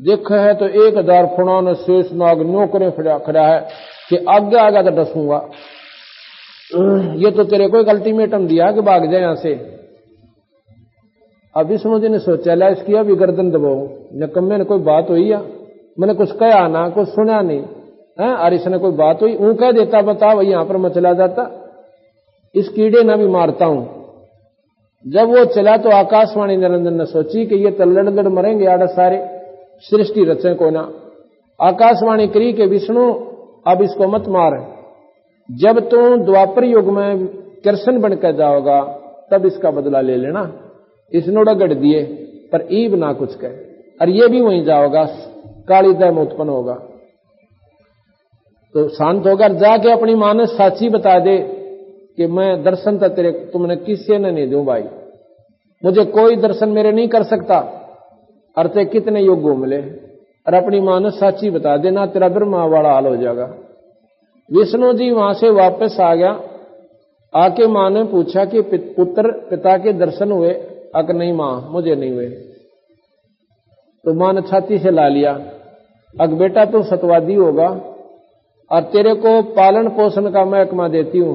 Speaker 2: देखा है तो 1000 फुणों ने शेष नाग नौकरे खड़ा है कि आगे आगे तो डसूंगा। ये तो तेरे को एक अल्टीमेटम दिया कि भाग जाए यहां से। अब विष्णु जी ने सोचा ला इसकी अभी गर्दन दबाऊ, नकम्मे ने कोई बात हुई या मैंने कुछ कहा ना, कुछ सुना नहीं है, और इसने कोई बात हुई ऊं कह देता, बता वही यहां पर मैं चला जाता, इस कीड़े ना भी मारता हूं। जब वो चला तो आकाशवाणी निरंजन ने सोची कि ये तो लड़ मरेंगे आड़ सारे, सृष्टि रचे को ना। आकाशवाणी करी कि विष्णु अब इसको मत मार, जब तू द्वापर युग में कृष्ण बनकर जाओगा तब इसका बदला ले लेना। इसने रगड़ दिए पर ईब ना कुछ कहे, और ये भी वहीं जाओगा, काली दय में उत्पन्न होगा। तो शांत होकर जाके अपनी मां ने साची बता दे कि मैं दर्शन तो तेरे तुमने किसी ने नहीं दूं भाई, मुझे कोई दर्शन मेरे नहीं कर सकता, अर्थे कितने युग घूम ले, और अपनी मां ने साची बता देना, तेरा ब्रह्मा वाला हाल हो जाएगा। विष्णु जी वहां से वापस आ गया, आके मां ने पूछा कि पुत्र पिता के दर्शन हुए? अगर नहीं मां मुझे नहीं हुए। तो मां ने छाती से ला लिया, अग बेटा तू सतवादी होगा और तेरे को पालन पोषण का महकमा देती हूं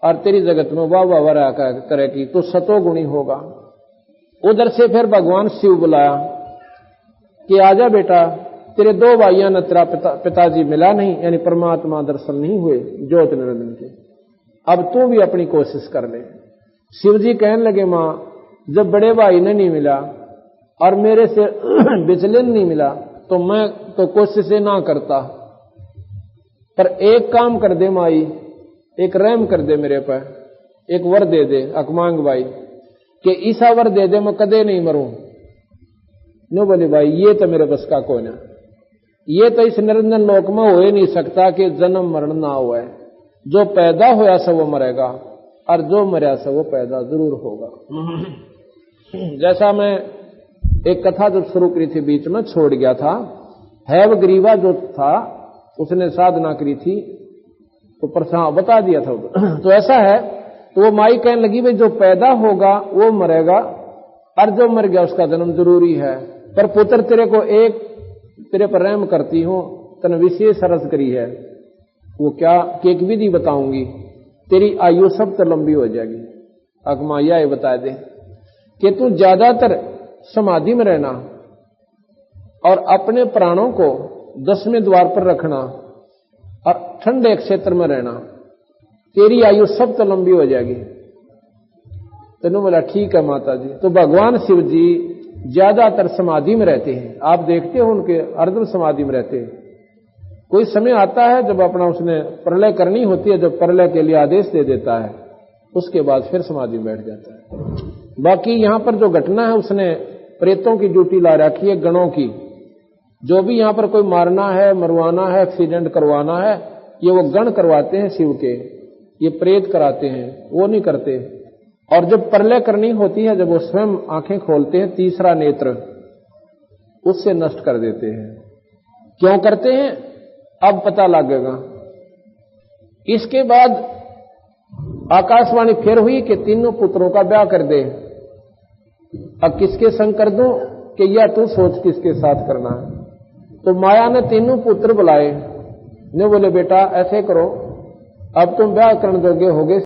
Speaker 2: और तेरी जगत में वाह वाह वाह करे की तो सतोगुणी होगा। उधर से फिर भगवान शिव बुलाया कि आजा बेटा, तेरे 2 भाइयों ने तेरा पिताजी मिला नहीं, यानी परमात्मा दर्शन नहीं हुए ज्योत निरंजन के, अब तू भी अपनी कोशिश कर ले। शिव जी कहने लगे मां जब बड़े भाई ने नहीं मिला और मेरे से विचलन नहीं मिला तो मैं तो कोशिश ना करता, पर एक काम कर दे माई, एक रहम कर दे मेरे पर, एक वर दे दे अकमांग भाई कि ईसा वर दे दे मैं कदे नहीं मरूं। नो बोले भाई ये तो मेरे बस का कोई ना, ये तो इस निरंजन लोक में हो ही नहीं सकता कि जन्म मरण ना हुआ है। जो पैदा होया सब वो मरेगा और जो मरा सब वो पैदा जरूर होगा। जैसा मैं एक कथा जो शुरू करी थी बीच में छोड़ गया था, हैवग्रीवा जो था उसने साधना करी थी तो प्रश्न बता दिया था तो ऐसा है। तो वो माई कहने लगी भाई जो पैदा होगा वो मरेगा और जो मर गया उसका जन्म जरूरी है, पर पुत्र तेरे को एक तेरे पर रहम करती हूं, तन विशेष रस करी है। वो क्या कि एक विधि बताऊंगी, तेरी आयु सब तो लंबी हो जाएगी। अकमा यह बता दे कि तू ज्यादातर समाधि में रहना और अपने प्राणों को 10वें द्वार पर रखना और ठंडे क्षेत्र में रहना, तेरी आयु सब तो लंबी हो जाएगी। तेनू बोला ठीक है माता जी। तो भगवान शिव जी ज्यादातर समाधि में रहते हैं, आप देखते हो उनके अर्ध समाधि में रहते हैं। कोई समय आता है जब अपना उसने प्रलय करनी होती है, जब प्रलय के लिए आदेश दे देता है उसके बाद फिर समाधि में बैठ जाता है। बाकी यहां पर जो घटना है उसने प्रेतों की ड्यूटी ला रखी है, गणों की। जो भी यहां पर कोई मारना है, मरवाना है, एक्सीडेंट करवाना है, ये वो गण करवाते हैं शिव के, ये प्रेत कराते हैं, वो नहीं करते। और जब प्रलय करनी होती है, जब वो स्वयं आंखें खोलते हैं, तीसरा नेत्र उससे नष्ट कर देते हैं। क्यों करते हैं अब पता लगेगा। इसके बाद आकाशवाणी फिर हुई कि तीनों पुत्रों का ब्याह कर दे। अब किसके संग कर दूं कि या तू सोच किसके साथ करना है। तो माया ने तीनों पुत्र बुलाए, ने बोले बेटा ऐसे करो, अब तुम ब्याह करने जोगे होगे।